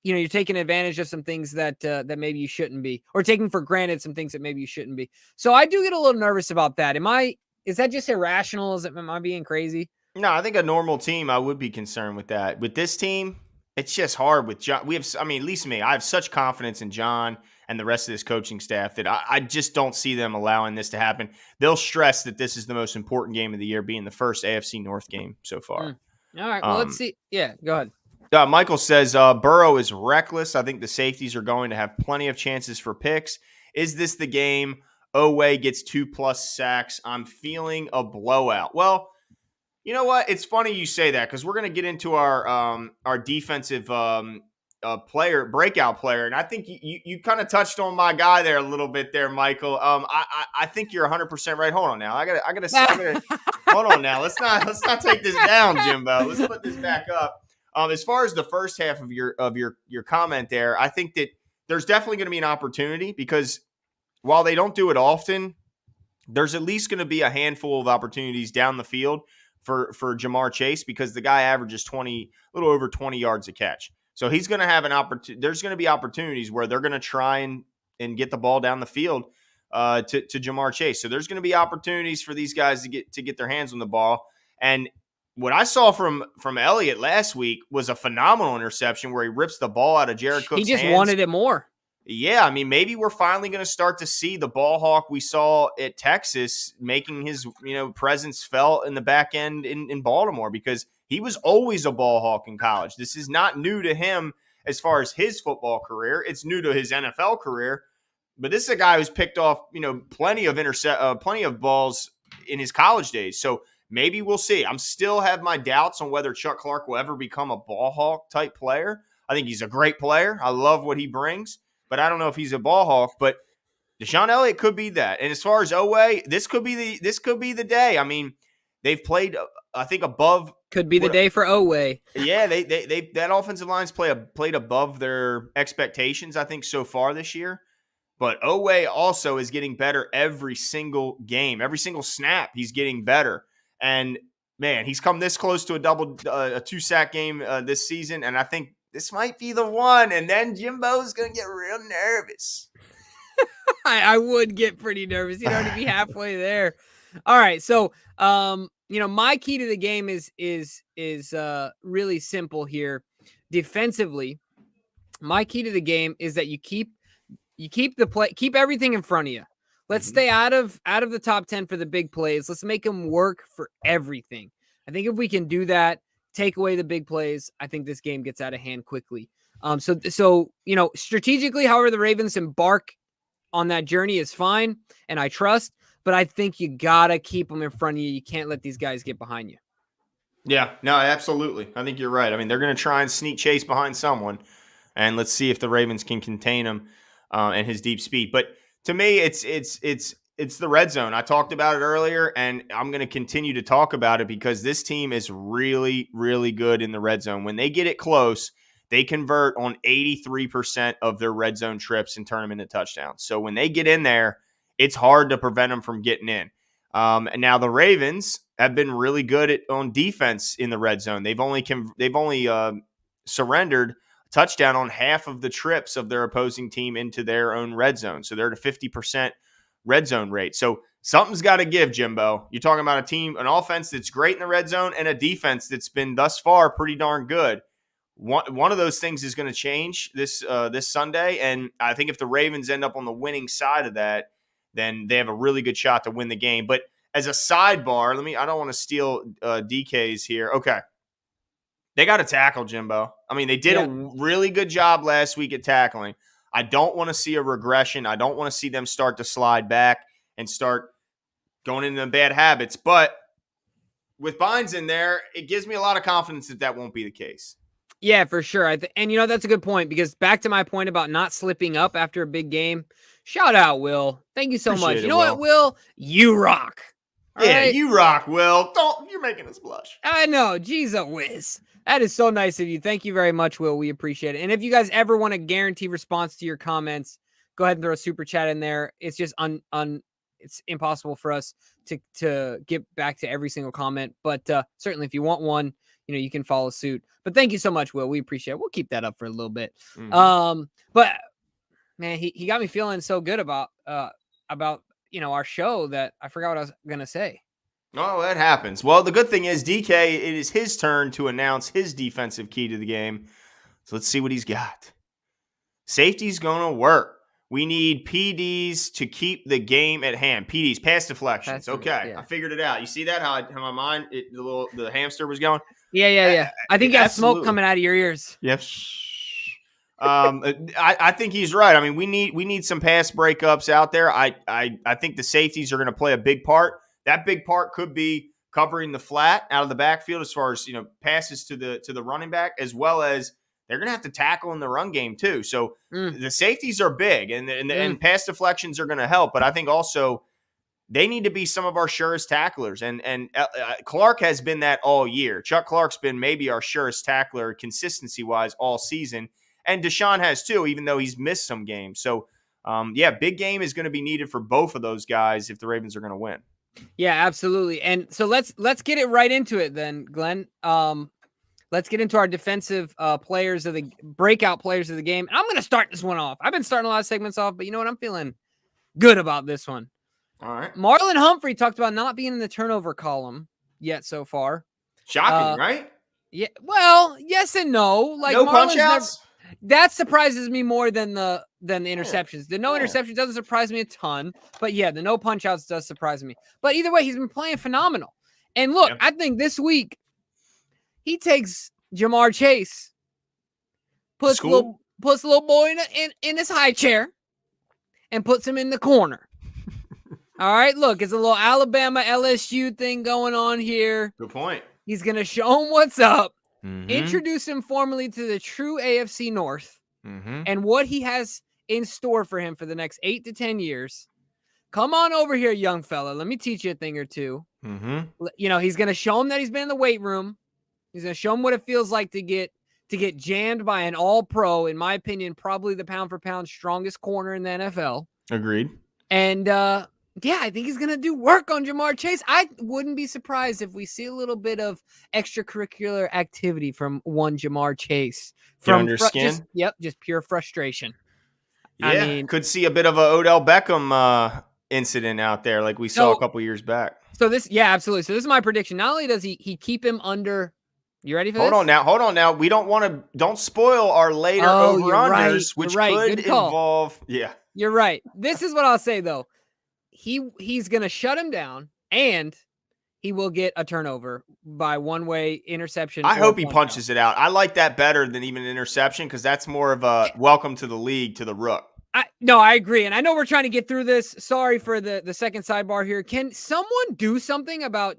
you're taking advantage of some things that maybe you shouldn't be, or taking for granted some things that maybe you shouldn't be. So I do get a little nervous about that. Is that just irrational? Am I being crazy? No, I think a normal team, I would be concerned with that. With this team, it's just hard with John. I mean, at least me, I have such confidence in John and the rest of this coaching staff that I just don't see them allowing this to happen. They'll stress that this is the most important game of the year, being the first AFC North game so far. All right, well, let's see. Yeah, go ahead. Michael says Burrow is reckless. I think the safeties are going to have plenty of chances for picks. Is this the game? Oweh gets 2+ sacks. I'm feeling a blowout. Well, you know what? It's funny you say that because we're going to get into our defensive breakout player, and I think you kind of touched on my guy there a little bit there, Michael. I think you're 100% right. Hold on now. I gotta hold on now. Let's not take this down, Jimbo. Let's put this back up. As far as the first half of your comment there, I think that there's definitely going to be an opportunity because while they don't do it often, there's at least going to be a handful of opportunities down the field for Ja'Marr Chase because the guy averages a little over 20 yards a catch. So he's going to have an opportunity. There's going to be opportunities where they're going to try and get the ball down the field to Ja'Marr Chase. So there's going to be opportunities for these guys to get their hands on the ball. And what I saw from Elliott last week was a phenomenal interception where he rips the ball out of Jared He Cook's just hands. wanted it more. Yeah, I mean, maybe we're finally going to start to see the ball hawk we saw at Texas making his presence felt in the back end in Baltimore, because he was always a ball hawk in college. This is not new to him as far as his football career. It's new to his NFL career. But this is a guy who's picked off plenty of balls in his college days. So maybe we'll see. I'm still have my doubts on whether Chuck Clark will ever become a ball hawk type player. I think he's a great player. I love what he brings, but I don't know if he's a ball hawk. But Deshaun Elliott could be that. And as far as Oweh, this could be the day. I mean, they've played, I think, above. Could be the day for Oweh. Yeah, they that offensive line's played above their expectations, I think, so far this year. But Oweh also is getting better every single game, every single snap. He's getting better, and man, he's come this close to a 2-sack game this season, and I think this might be the one. And then Jimbo's gonna get real nervous. I would get pretty nervous. He'd already be halfway there. All right, so my key to the game is really simple here. Defensively, my key to the game is that you keep everything in front of you. Let's stay out of the top 10 for the big plays. Let's make them work for everything. I think if we can do that, take away the big plays, I think this game gets out of hand quickly. So strategically, however the Ravens embark on that journey is fine, and I trust, but I think you gotta keep them in front of you. You can't let these guys get behind you. Yeah, no, absolutely. I think you're right. I mean, they're going to try and sneak chase behind someone, and let's see if the Ravens can contain him and his deep speed. But to me, it's the red zone. I talked about it earlier, and I'm going to continue to talk about it because this team is really, really good in the red zone. When they get it close, they convert on 83% of their red zone trips and turn them into touchdowns. So when they get in there, it's hard to prevent them from getting in. And now the Ravens have been really good on defense in the red zone. They've only surrendered a touchdown on half of the trips of their opposing team into their own red zone. So they're at a 50% red zone rate. So something's got to give, Jimbo. You're talking about a team, an offense that's great in the red zone and a defense that's been thus far pretty darn good. One of those things is going to change this Sunday, and I think if the Ravens end up on the winning side of that, then they have a really good shot to win the game. But as a sidebar, I don't want to steal DK's here. Okay. They got to tackle, Jimbo. I mean, they did a really good job last week at tackling. I don't want to see a regression. I don't want to see them start to slide back and start going into bad habits. But with Bynes in there, it gives me a lot of confidence that won't be the case. Yeah, for sure. And that's a good point, because back to my point about not slipping up after a big game. Shout out, Will. Thank you so much. You know what, Will? You rock. All right? You rock, Will. You're making us blush. I know. Jeez, a whiz. That is so nice of you. Thank you very much, Will. We appreciate it. And if you guys ever want a guaranteed response to your comments, go ahead and throw a super chat in there. It's just it's impossible for us to get back to every single comment. But certainly, if you want one, you can follow suit. But thank you so much, Will. We appreciate it. We'll keep that up for a little bit. Mm-hmm. But man, he got me feeling so good about our show that I forgot what I was gonna say. Oh, that happens. Well, the good thing is, DK, it is his turn to announce his defensive key to the game. So let's see what he's got. Safety's gonna work. We need PDs to keep the game at hand. PDs, pass deflections. Okay, yeah. I figured it out. You see that? How my mind, the hamster was going? Yeah. I think you got smoke coming out of your ears. Yes. I think he's right. I mean, we need some pass breakups out there. I think the safeties are going to play a big part. That big part could be covering the flat out of the backfield as far as passes to the running back, as well as they're going to have to tackle in the run game too. So the safeties are big, and pass deflections are going to help. But I think also they need to be some of our surest tacklers. And Clark has been that all year. Chuck Clark's been maybe our surest tackler consistency-wise all season. And Deshaun has too, even though he's missed some games. So, big game is going to be needed for both of those guys if the Ravens are going to win. Yeah, absolutely. And so let's get it right into it then, Glenn. Let's get into our defensive breakout players of the game. And I'm going to start this one off. I've been starting a lot of segments off, but you know what? I'm feeling good about this one. All right. Marlon Humphrey talked about not being in the turnover column yet so far. Shocking, right? Yeah, well, yes and no. Like No punch Marlon's never. outs. That surprises me more than the Yeah. interceptions. The no Yeah. interceptions doesn't surprise me a ton, but yeah, the no punch outs does surprise me. But either way, he's been playing phenomenal. And look, Yeah. I think this week he takes Jamar Chase, puts School. little boy in his high chair, and puts him in the corner. All right, look, it's a little Alabama LSU thing going on here. Good point. He's gonna show him what's up, Mm-hmm. introduce him formally to the true AFC North, and what he has in store for him for the next 8 to 10 years. Come on over here, young fella. Let me teach you a thing or two. You know, he's gonna show him that he's been in the weight room. He's gonna show him what it feels like to get jammed by an all-pro, in my opinion, probably the pound for pound strongest corner in the NFL. Agreed. And yeah, I think he's going to do work on Jamar Chase. I wouldn't be surprised if we see a little bit of extracurricular activity from one Jamar Chase. From under skin? Just pure frustration. Yeah, I mean, could see a bit of a Odell Beckham incident out there like we saw a couple years back. So this, yeah, absolutely. So this is my prediction. Not only does he keep him under. You ready for this? Hold on now. We don't spoil our later over-unders, which could involve. Yeah. You're right. This is what I'll say, though. He's going to shut him down, and he will get a turnover by one-way interception. I hope he punches it out. I like that better than even an interception because that's more of a welcome to the league to the rook. No, I agree. And I know we're trying to get through this. Sorry for the second sidebar here. Can someone do something about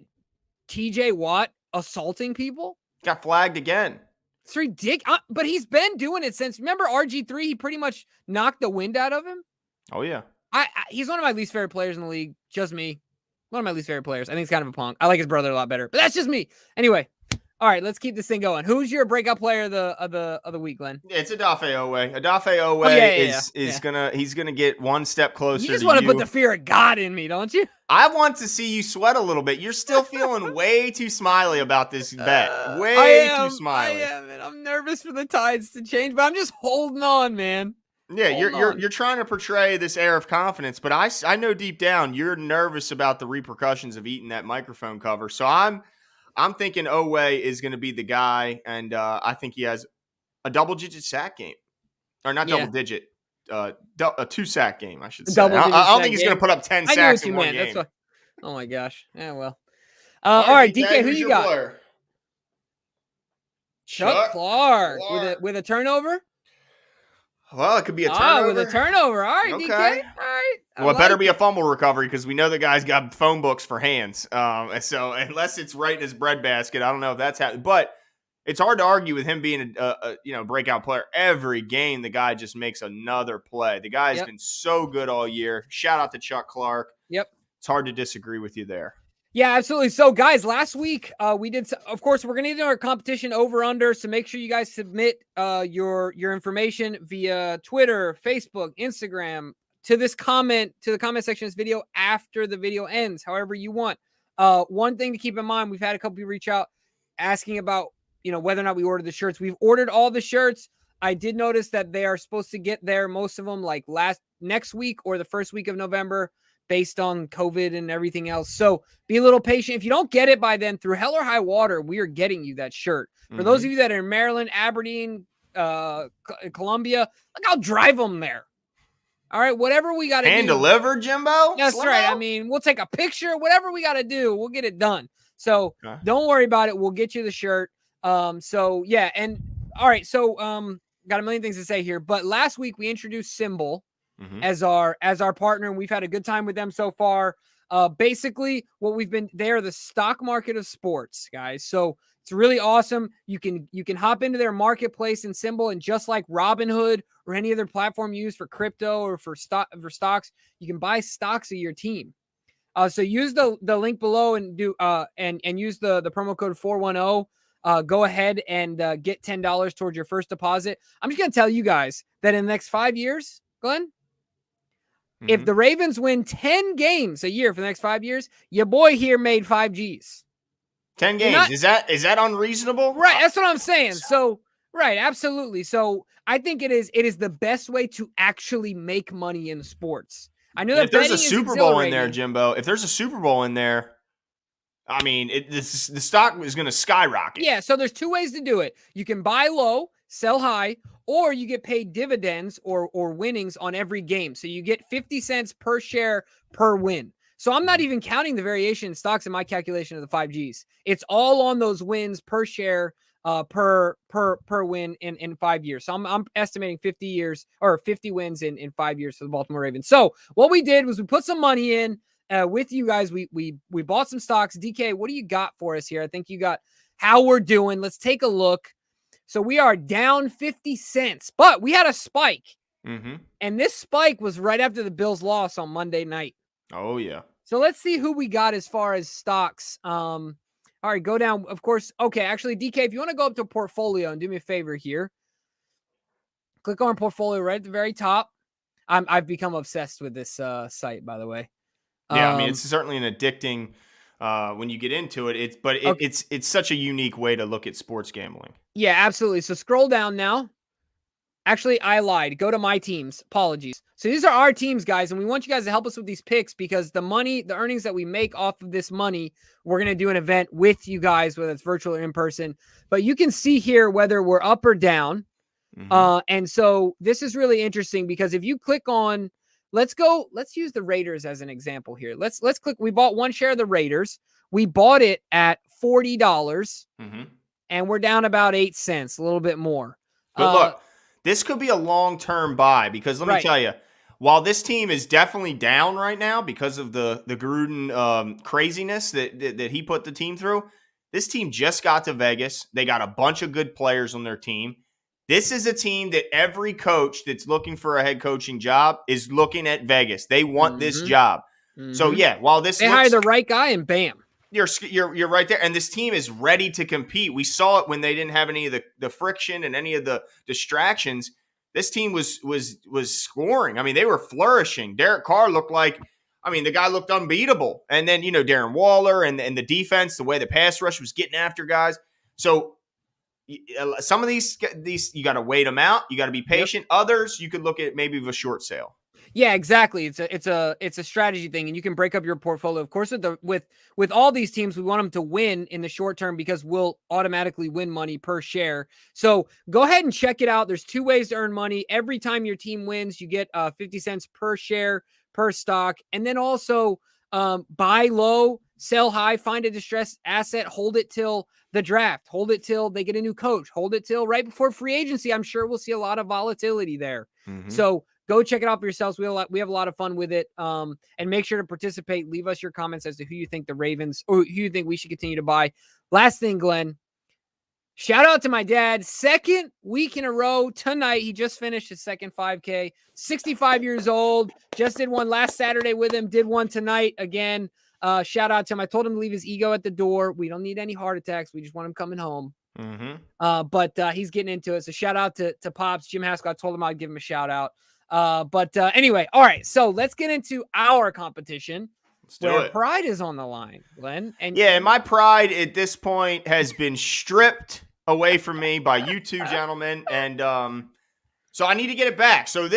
TJ Watt assaulting people? Got flagged again. It's ridiculous. But he's been doing it since, remember RG3? He pretty much knocked the wind out of him. Oh, yeah. He's one of my least favorite players in the league. Just me. One of my least favorite players. I think he's kind of a punk. I like his brother a lot better, but that's just me. Anyway, all right, let's keep this thing going. Who's your breakout player of the week, Glenn? It's Odafe Owe. Odafe Owe is gonna get one step closer. You just want to put the fear of God in me, don't you? I want to see you sweat a little bit. You're still feeling way too smiley about this bet. Way too smiley. I am, and I'm nervous for the tides to change, but I'm just holding on, man. Yeah, you're trying to portray this air of confidence, but I know deep down you're nervous about the repercussions of eating that microphone cover. So I'm thinking Owe is going to be the guy, and I think he has a double-digit sack game, or not double-digit, a 2-sack game, I should say. I don't think he's going to put up 10 sacks in one game. Oh my gosh! Yeah, well. All right, DK, who you got? Player? Chuck Clark with a turnover. Well, it could be a turnover. With a turnover. All right, okay. DK. All right. Well, it better be a fumble recovery because we know the guy's got phone books for hands. So unless it's right in his breadbasket, I don't know if that's happening. But it's hard to argue with him being a breakout player. Every game, the guy just makes another play. The guy has been so good all year. Shout out to Chuck Clark. Yep. It's hard to disagree with you there. Yeah, absolutely. So, guys, last week we did. Of course, we're going to do our competition over under. So make sure you guys submit your information via Twitter, Facebook, Instagram to the comment section of this video after the video ends. However you want. One thing to keep in mind: we've had a couple people reach out asking about whether or not we ordered the shirts. We've ordered all the shirts. I did notice that they are supposed to get there, most of them, like next week or the first week of November, based on COVID and everything else. So be a little patient. If you don't get it by then, through hell or high water, we are getting you that shirt. For those of you that are in Maryland, Aberdeen, Columbia, like I'll drive them there. All right, whatever we got to do. Hand delivered, Jimbo? That's right. I mean, we'll take a picture. Whatever we got to do, we'll get it done. So don't worry about it. We'll get you the shirt. So, yeah. And all right, so got a million things to say here. But last week we introduced Symbol as our partner, and we've had a good time with them so far. Basically what they are the stock market of sports, guys. So it's really awesome. You can hop into their marketplace and Symbol, and just like Robinhood or any other platform you use for crypto or for stocks, you can buy stocks of your team. So use the link below and do and use the promo code 410. Go ahead and get $10 towards your first deposit. I'm just gonna tell you guys that in the next 5 years, Glenn, if the Ravens win 10 games a year for the next 5 years, your boy here made 5 Gs. 10 games. Is that unreasonable? Right. That's what I'm saying. So, right. Absolutely. So I think it is the best way to actually make money in sports. I know that if there's a Super Bowl in there, Jimbo, if there's a Super Bowl in there, I mean, the stock is going to skyrocket. Yeah, so there's two ways to do it. You can buy low, sell high, or you get paid dividends or winnings on every game. So you get 50 cents per share per win. So I'm not even counting the variation in stocks in my calculation of the 5Gs. It's all on those wins per share per win in 5 years. So I'm estimating 50 years or 50 wins in 5 years for the Baltimore Ravens. So what we did was we put some money in with you guys. We bought some stocks. DK, what do you got for us here? I think you got how we're doing. Let's take a look. So we are down 50 cents, but we had a spike. Mm-hmm. And this spike was right after the Bills loss on Monday night. Oh, yeah. So let's see who we got as far as stocks. All right, go down. Of course. Okay, actually, DK, if you want to go up to portfolio and do me a favor here, click on portfolio right at the very top. I've become obsessed with this site, by the way. Yeah, I mean, it's certainly an addicting when you get into it. It's such a unique way to look at sports gambling. Yeah, absolutely. So scroll down now. Actually, I lied. Go to my teams. Apologies. So these are our teams, guys, and we want you guys to help us with these picks because the earnings that we make off of this money, we're going to do an event with you guys, whether it's virtual or in person. But you can see here whether we're up or down. Mm-hmm. And so this is really interesting because if you click on, let's use the Raiders as an example here. Let's click. We bought one share of the Raiders. We bought it at $40, Mm-hmm. and we're down about 8 cents, a little bit more. But look, this could be a long-term buy because let me tell you, while this team is definitely down right now because of the Gruden craziness that he put the team through, this team just got to Vegas. They got a bunch of good players on their team. This is a team that every coach that's looking for a head coaching job is looking at Vegas. They want this job. Mm-hmm. So yeah, while they hire the right guy and bam. You're right there, and this team is ready to compete. We saw it when they didn't have any of the friction and any of the distractions. This team was scoring. I mean, they were flourishing. Derek Carr looked like, I mean, the guy looked unbeatable. And then Darren Waller and the defense, the way the pass rush was getting after guys. So some of these you got to wait them out. You got to be patient. Yep. Others you could look at maybe with a short sale. Yeah, exactly. It's a strategy thing, and you can break up your portfolio. Of course, with all these teams, we want them to win in the short term because we'll automatically win money per share. So go ahead and check it out. There's two ways to earn money. Every time your team wins, you get 50 cents per share per stock, and then also buy low, sell high, find a distressed asset, hold it till the draft, hold it till they get a new coach, hold it till right before free agency. I'm sure we'll see a lot of volatility there. Mm-hmm. So go check it out for yourselves. We have a lot of fun with it. And make sure to participate. Leave us your comments as to who you think the Ravens or who you think we should continue to buy. Last thing, Glenn, shout out to my dad. Second week in a row tonight. He just finished his second 5K, 65 years old. Just did one last Saturday with him. Did one tonight again. Shout out to him. I told him to leave his ego at the door. We don't need any heart attacks. We just want him coming home. Mm-hmm. But he's getting into it. So shout out to Pops. Jim Haskell. I told him I'd give him a shout out. But anyway, all right. So let's get into our competition. Let's do it. Pride is on the line, Glenn. And my pride at this point has been stripped away from me by you two gentlemen, and so I need to get it back. So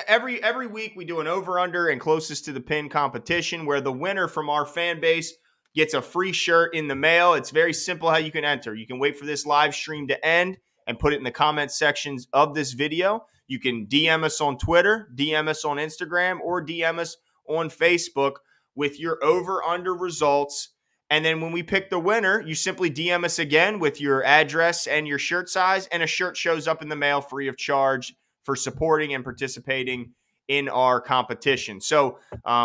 every week we do an over/under and closest to the pin competition, where the winner from our fan base gets a free shirt in the mail. It's very simple how you can enter. You can wait for this live stream to end and put it in the comment sections of this video. You can DM us on Twitter, DM us on Instagram, or DM us on Facebook with your over/under results. And then when we pick the winner, you simply DM us again with your address and your shirt size, and a shirt shows up in the mail free of charge for supporting and participating in our competition. So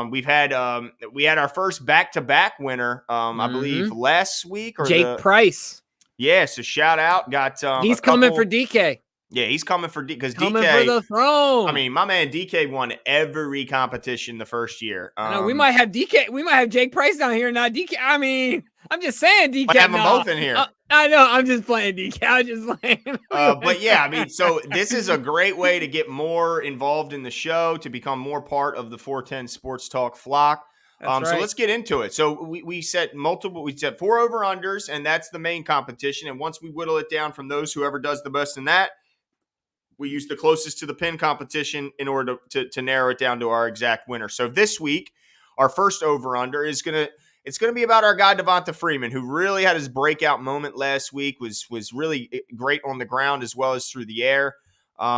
we had our first back-to-back winner, I believe last week. Or Jake Price. Yeah, so shout out. Got he's coming for DK. Yeah, he's coming for because coming DK for the throne. I mean, my man DK won every competition the first year. No, we might have DK. We might have Jake Price down here, not DK. I mean, I'm just saying DK. I have them both in here. I know. I'm just playing DK. I'm just playing. But yeah, I mean, so this is a great way to get more involved in the show, to become more part of the 410 Sports Talk flock. Right. So let's get into it. So we set 4 over-unders, and that's the main competition. And once we whittle it down from those, whoever does the best in that, we use the closest to the pin competition in order to narrow it down to our exact winner. So this week, our first over-under is going to It's going to be about our guy Devonta Freeman, who really had his breakout moment last week, was really great on the ground as well as through the air.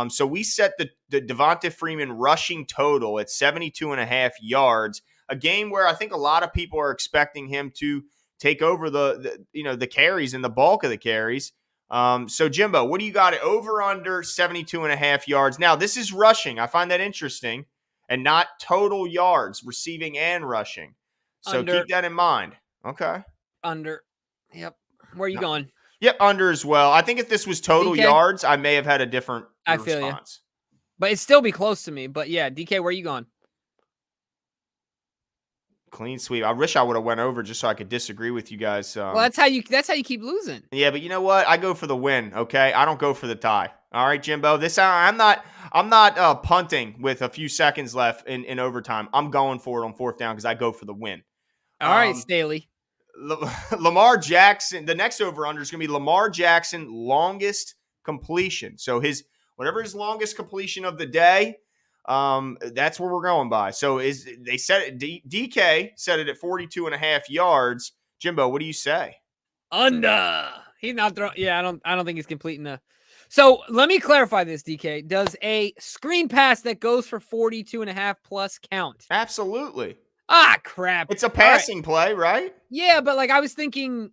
So we set the Devonta Freeman rushing total at 72.5 yards, a game where I think a lot of people are expecting him to take over the carries and the bulk of the carries. So Jimbo, what do you got? Over under 72.5 yards. Now, this is rushing. I find that interesting, and not total yards, receiving and rushing. So Under. keep that in mind. Okay. Under. Yep. Where are you going? Yep, under as well. I think if this was total DK? yards, I may have had a different I feel you. response. But it'd still be close to me. But yeah, DK, where are you going? Clean sweep. I wish I would have went over just so I could disagree with you guys. Well, that's how you keep losing. Yeah, but you know what? I go for the win. Okay, I don't go for the tie. All right, Jimbo. I'm not punting with a few seconds left in overtime. I'm going for it on fourth down because I go for the win. All right, Staley. Lamar Jackson. The next over under is going to be Lamar Jackson longest completion. So whatever his longest completion of the day. That's where we're going by. So they set it. DK set it at 42.5 yards. Jimbo, what do you say? Under. He's not throwing. Yeah, I don't think he's completing the. So let me clarify this, DK. Does a screen pass that goes for 42.5 plus count? Absolutely. Ah, crap. It's a passing play, right? Yeah, but I was thinking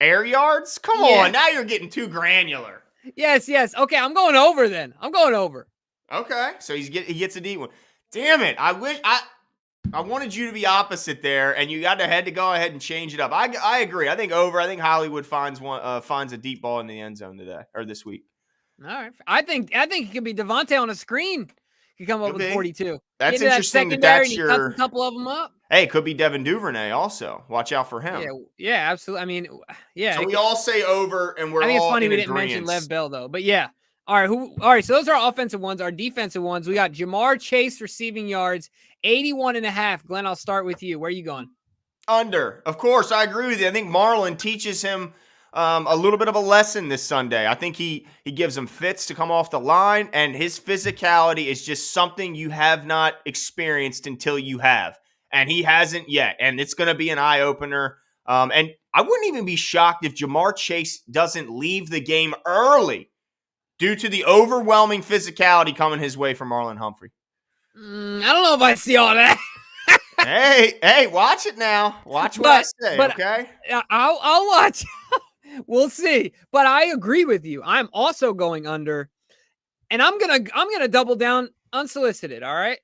air yards. Come on, now you're getting too granular. Yes. Okay, I'm going over then. I'm going over. Okay, so he gets a deep one. Damn it! I wish I wanted you to be opposite there, and you had to go ahead and change it up. I agree. I think over. I think Hollywood finds a deep ball in the end zone today or this week. All right. I think it could be Devonta on a screen. He come up with 42. That's interesting. That's your cuts a couple of them up. Hey, it could be Devin Duvernay also. Watch out for him. Yeah, absolutely. I mean, yeah. So we all say over, and we're all. I think it's funny we didn't mention Lev Bell though, but yeah. All right. So those are our offensive ones. Our defensive ones, we got Jamar Chase receiving yards, 81.5. Glenn, I'll start with you. Where are you going? Under. Of course, I agree with you. I think Marlon teaches him a little bit of a lesson this Sunday. I think he gives him fits to come off the line, and his physicality is just something you have not experienced until you have, and he hasn't yet. And it's going to be an eye-opener. And I wouldn't even be shocked if Jamar Chase doesn't leave the game early due to the overwhelming physicality coming his way from Marlon Humphrey. I don't know if I see all that. hey, watch it now. Watch what I say, okay? I'll watch. We'll see. But I agree with you. I'm also going under, and I'm gonna double down unsolicited. All right.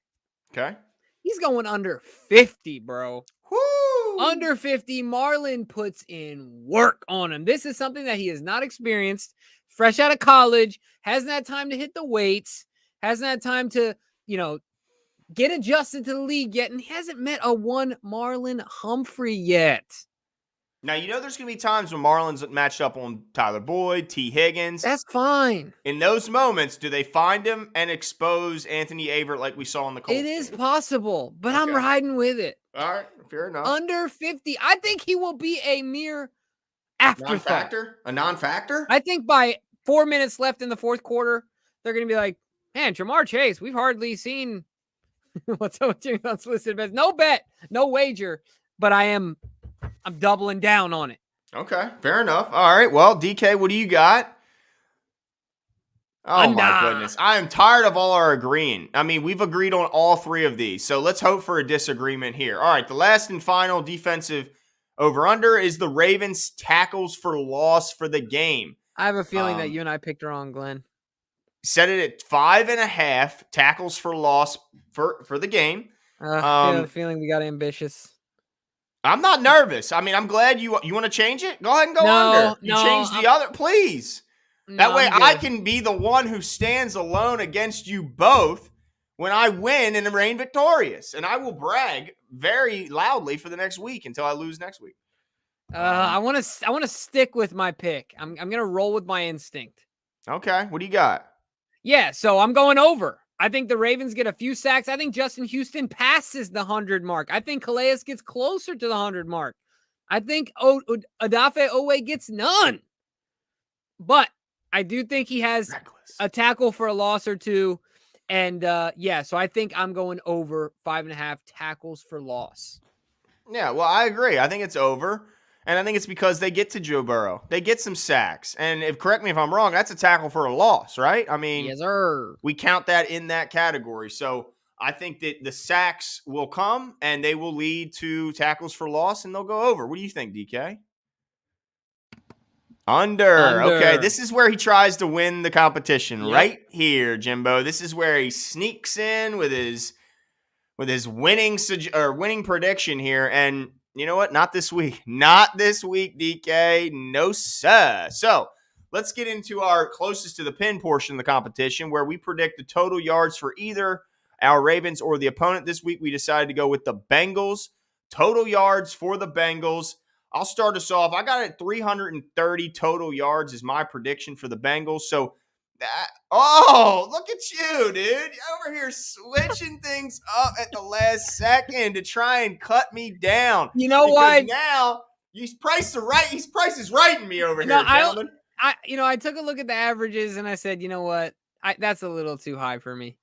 Okay. He's going under 50, bro. Woo! Under 50. Marlon puts in work on him. This is something that he has not experienced. Fresh out of college, hasn't had time to hit the weights, hasn't had time to, get adjusted to the league yet, and he hasn't met a one Marlon Humphrey yet. Now, there's going to be times when Marlon's matched up on Tyler Boyd, T. Higgins. That's fine. In those moments, do they find him and expose Anthony Avert like we saw in the Colts? It is possible, but okay. I'm riding with it. All right, fair enough. Under 50. I think he will be a mere afterthought. A non-factor? I think by 4 minutes left in the fourth quarter, they're going to be like, man, Jamar Chase, we've hardly seen what's unsolicited bets. No bet, no wager, but I'm doubling down on it. Okay, fair enough. All right, well, DK, what do you got? Oh, my goodness. I am tired of all our agreeing. I mean, we've agreed on all three of these, so let's hope for a disagreement here. All right, the last and final defensive over-under is the Ravens' tackles for loss for the game. I have a feeling that you and I picked wrong, Glenn. Set it at 5.5 tackles for loss for the game. I have a feeling we got ambitious. I'm not nervous. I mean, I'm glad you want to change it. Go ahead and go under. Change the other, please. That way I can be the one who stands alone against you both when I win and reign victorious. And I will brag very loudly for the next week until I lose next week. I want to stick with my pick. I'm going to roll with my instinct. Okay. What do you got? Yeah, so I'm going over. I think the Ravens get a few sacks. I think Justin Houston passes the 100 mark. I think Calais gets closer to the 100 mark. I think Odafe Owe gets none. But I do think he has a tackle for a loss or two. And so I think I'm going over 5.5 tackles for loss. Yeah, well, I agree. I think it's over. And I think it's because they get to Joe Burrow. They get some sacks. And correct me if I'm wrong, that's a tackle for a loss, right? I mean, Yes, sir. we count that in that category. So I think that the sacks will come and they will lead to tackles for loss and they'll go over. What do you think, DK? Under. Okay, Under. this is where he tries to win the competition Yep. right here, Jimbo. This is where he sneaks in with his winning prediction here. And you know what? Not this week. Not this week, DK. No, sir. So let's get into our closest to the pin portion of the competition where we predict the total yards for either our Ravens or the opponent. This week, we decided to go with the Bengals. Total yards for the Bengals. I'll start us off. I got it at 330 total yards is my prediction for the Bengals. So look at you, dude. Over here switching things up at the last second to try and cut me down. You know because why? now he's price is righting me over No, here, gentlemen. I took a look at the averages and I said, you know what? That's a little too high for me.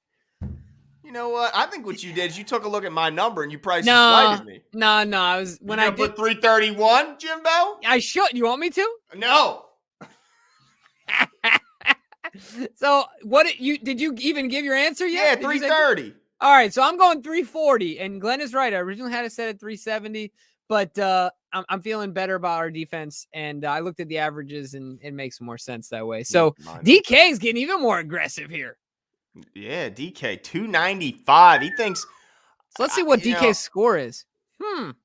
You know what? I think what you did is you took a look at my number and you price No, righted me. no. I was when I put 331, Jimbo. I should. You want me to? No. So did you even give your answer yet? Yeah, 330. All right, so I'm going 340, and Glenn is right. I originally had it set at 370, but I'm feeling better about our defense, and I looked at the averages, and it makes more sense that way. So DK is getting even more aggressive here. Yeah, DK 295. He thinks. So let's see what DK's score is.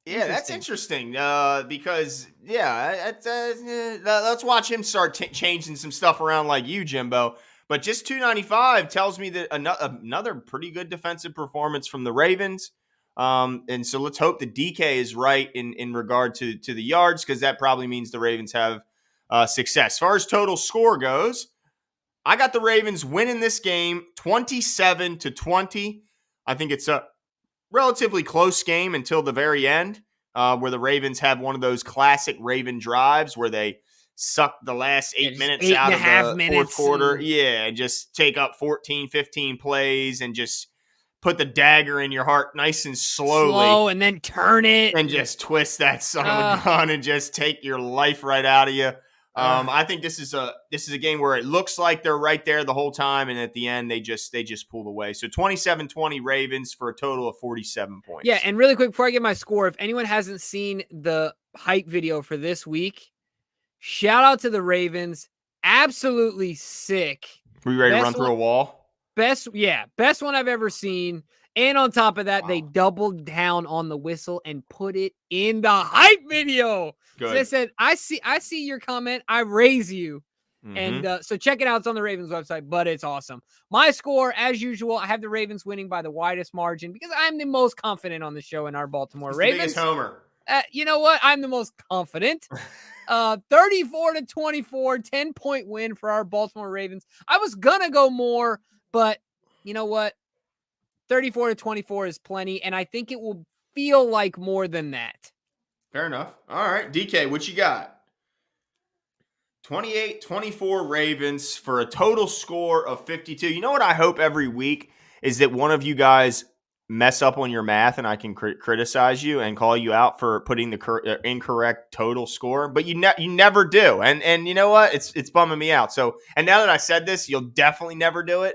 Yeah, that's interesting. Because let's watch him start changing some stuff around like you, Jimbo. But just 295 tells me that another pretty good defensive performance from the Ravens. And so let's hope that DK is right in regard to the yards, because that probably means the Ravens have success. As far as total score goes, I got the Ravens winning this game 27-20. I think it's a relatively close game until the very end, where the Ravens have one of those classic Raven drives where they suck the last 8 minutes out of the fourth quarter. And just take up 14, 15 plays and just put the dagger in your heart nice and slowly. And then turn it. And just twist that son of a gun and just take your life right out of you. I think this is a game where it looks like they're right there the whole time, and at the end they just pulled away. So 27-20 Ravens for a total of 47 points. Yeah, and really quick before I get my score, if anyone hasn't seen the hype video for this week, shout out to the Ravens. Absolutely sick. Were you ready to run through a wall? Best one I've ever seen. And on top of that, they doubled down on the whistle and put it in the hype video. Good. So they said, I see your comment. I raise you. Mm-hmm. And so check it out. It's on the Ravens website, but it's awesome. My score, as usual, I have the Ravens winning by the widest margin because I'm the most confident on the show in our Baltimore Ravens. The biggest homer. You know what? I'm the most confident. 34-24, 10-point win for our Baltimore Ravens. I was going to go more, but you know what? 34-24 is plenty, and I think it will feel like more than that. Fair enough. All right, DK, what you got? 28-24 Ravens for a total score of 52. You know what I hope every week is that one of you guys mess up on your math and I can criticize you and call you out for putting the incorrect total score, but you never do. And you know what? It's bumming me out. So, and now that I said this, you'll definitely never do it.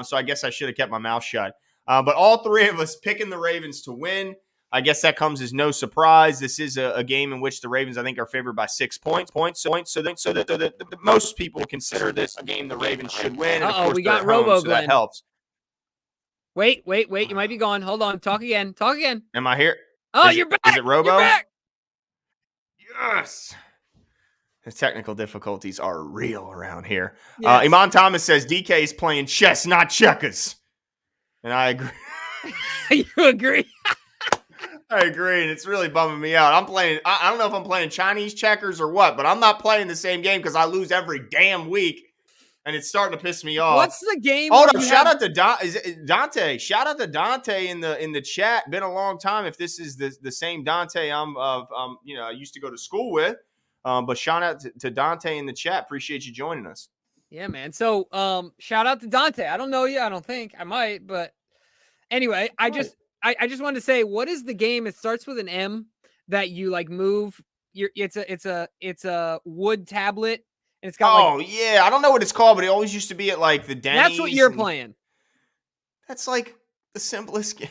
So I guess I should have kept my mouth shut. But all three of us picking the Ravens to win. I guess that comes as no surprise. This is a game in which the Ravens, I think, are favored by 6 points. So that most people consider this a game the Ravens should win. We got Robo so that helps. Wait. You might be gone. Hold on. Talk again. Am I here? You're back. Is it Robo? You're back. Yes. The technical difficulties are real around here. Yes. Iman Thomas says DK is playing chess, not checkers. And I agree. You agree? I agree, and it's really bumming me out. I don't know if I'm playing Chinese checkers or what, but I'm not playing the same game because I lose every damn week, and it's starting to piss me off. What's the game? Hold on, shout out to Dante. Shout out to Dante in the chat. Been a long time. If this is the same Dante I used to go to school with, but shout out to Dante in the chat. Appreciate you joining us. Yeah, man. So, shout out to Dante. I don't know you. I don't think I might, but anyway, I just wanted to say, what is the game? It starts with an M. that you like move. It's a wood tablet, and it's got like. Oh yeah, I don't know what it's called, but it always used to be at like the That's what Denny's. you're playing. That's like the simplest game.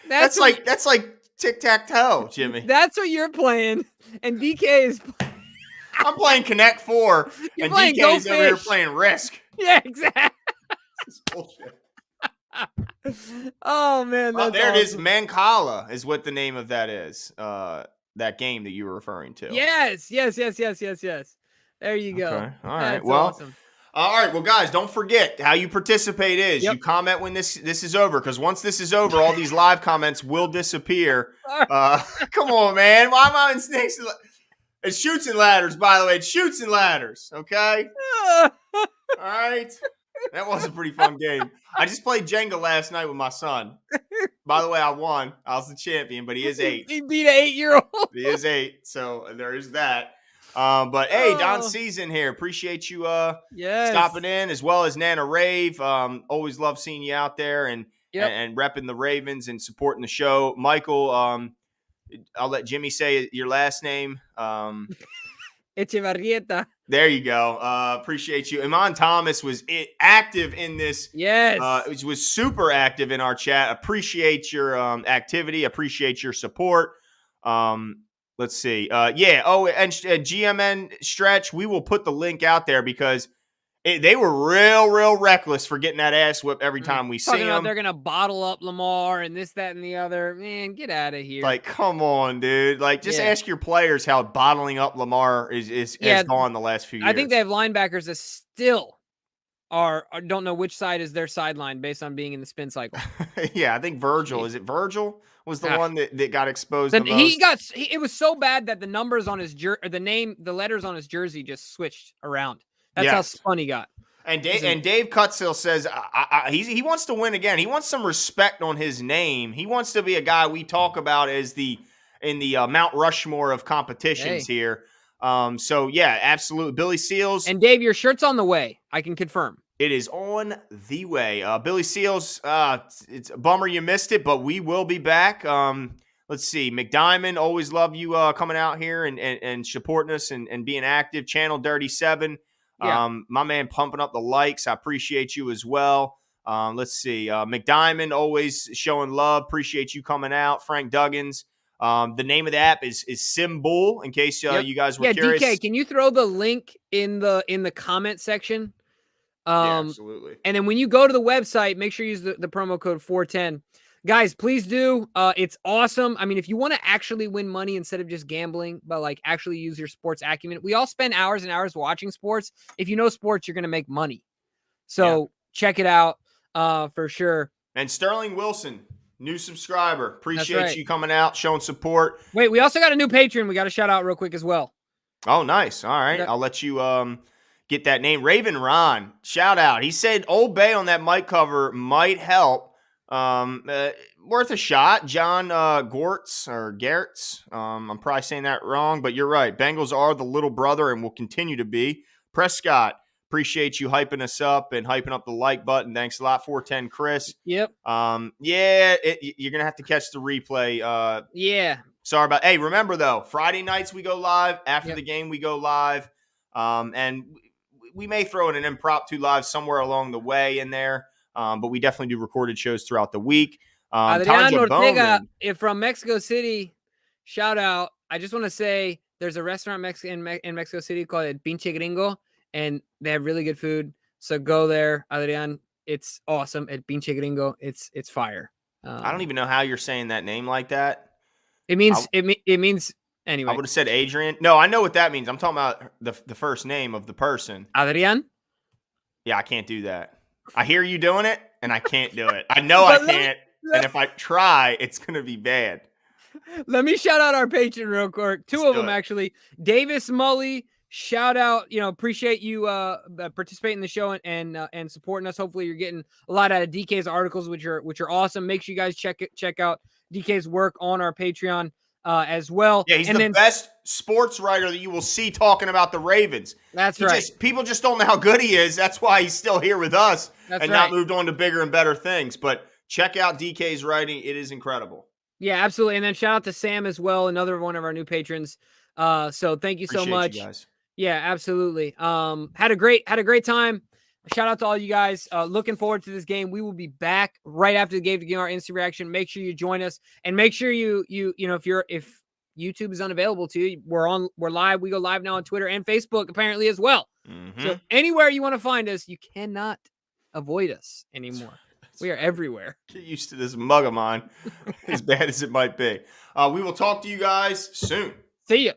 That's That's like tic-tac-toe, Jimmy. That's what you're playing, and DK is. I'm playing Connect 4, You're and playing DK's Go over here Fish. playing Risk. Yeah, exactly. This is bullshit. Oh man, Well, that's there it is. awesome. Mancala is what the name of that is. That game that you were referring to. Yes. There you go. Okay. All right. That's Well, awesome. all right. Well, guys, don't forget how you participate is Yep. you comment when this is over, because once this is over, all these live comments will disappear. Come on, man. Why am I in snakes? It's Shoots and Ladders, by the way. It's Shoots and Ladders. Okay. All right. That was a pretty fun game. I just played Jenga last night with my son. By the way, I won. I was the champion, but he is 8. He beat an 8-year-old. He is 8, so there is that. But hey, Don Season here. Appreciate you stopping in, as well as Nana Rave. Always love seeing you out there and repping the Ravens and supporting the show. Michael, I'll let Jimmy say your last name. Echevarrieta. There you go. Appreciate you. Iman Thomas was active in this. Yes. It was super active in our chat. Appreciate your activity. Appreciate your support. Let's see. Yeah. Oh, and GMN Stretch, we will put the link out there because they were real reckless for getting that ass whipped every time we see them. They're going to bottle up Lamar and this, that, and the other. Man, get out of here. Like, come on, dude. Like, just ask your players how bottling up Lamar has gone the last few years. I think they have linebackers that still don't know which side is their sideline based on being in the spin cycle. Yeah, I think Virgil. Is it Virgil? Was the one that got exposed the most? It was so bad that the numbers on his the letters on his jersey just switched around. That's how spun he got. And Dave Cutsill says he wants to win again. He wants some respect on his name. He wants to be a guy we talk about as in the Mount Rushmore of competitions here. So yeah, absolutely. Billy Seals. And Dave, your shirt's on the way. I can confirm. It is on the way. Billy Seals, it's a bummer you missed it, but we will be back. Let's see. McDiamond, always love you coming out here and supporting us and being active. Channel Dirty 7. Yeah. My man pumping up the likes. I appreciate you as well. Let's see. McDiamond, always showing love. Appreciate you coming out. Frank Duggins. The name of the app is Symbol, in case you guys were curious. DK, can you throw the link in the comment section? Yeah, absolutely. And then when you go to the website, make sure you use the promo code 410. Guys, please do. It's awesome. I mean, if you want to actually win money instead of just gambling, but like actually use your sports acumen, we all spend hours and hours watching sports. If you know sports, you're going to make money. So check it out for sure. And Sterling Wilson, new subscriber. Appreciate you coming out, showing support. Wait, we also got a new patron we got to shout out real quick as well. Oh, nice. All right. I'll let you get that name. Raven Ron, shout out. He said Old Bay on that mic cover might help. Worth a shot. John Gortz or Gertz. I'm probably saying that wrong, but you're right. Bengals are the little brother and will continue to be. Prescott, appreciate you hyping us up and hyping up the like button. Thanks a lot. 410 Chris. Yep. You're gonna have to catch the replay. Sorry about. Hey, remember though, Friday nights we go live. After the game we go live. And we may throw in an impromptu live somewhere along the way in there. But we definitely do recorded shows throughout the week. Adrian Ortega from Mexico City, shout out. I just want to say there's a restaurant in Mexico City called El Pinche Gringo, and they have really good food. So go there, Adrian. It's awesome. El Pinche Gringo. It's fire. I don't even know how you're saying that name like that. It means anyway. I would have said Adrian. No, I know what that means. I'm talking about the first name of the person. Adrian? Yeah, I can't do that. I hear you doing it, and I can't do it. I know I can't, and if I try, it's going to be bad. Let me shout out our patron real quick. Two of them, actually. Davis Mully, shout out. Appreciate you participating in the show and supporting us. Hopefully, you're getting a lot out of DK's articles, which are awesome. Make sure you guys check out DK's work on our Patreon as well. Yeah, he's the best sports writer that you will see talking about the Ravens. That's right. People just don't know how good he is. That's why he's still here with us not moved on to bigger and better things. But check out DK's writing. It is incredible. Yeah, absolutely. And then shout out to Sam as well, another one of our new patrons. So thank you so Appreciate you much. guys. Yeah, absolutely. Had a great time. Shout out to all you guys. Looking forward to this game. We will be back right after the game to give our instant reaction. Make sure you join us, and make sure you know, if YouTube is unavailable to you, we're live. We go live now on Twitter and Facebook apparently as well. So anywhere you want to find us, you cannot avoid us anymore. We are everywhere. Get used to this mug of mine, as bad as it might be. We will talk to you guys soon. See ya.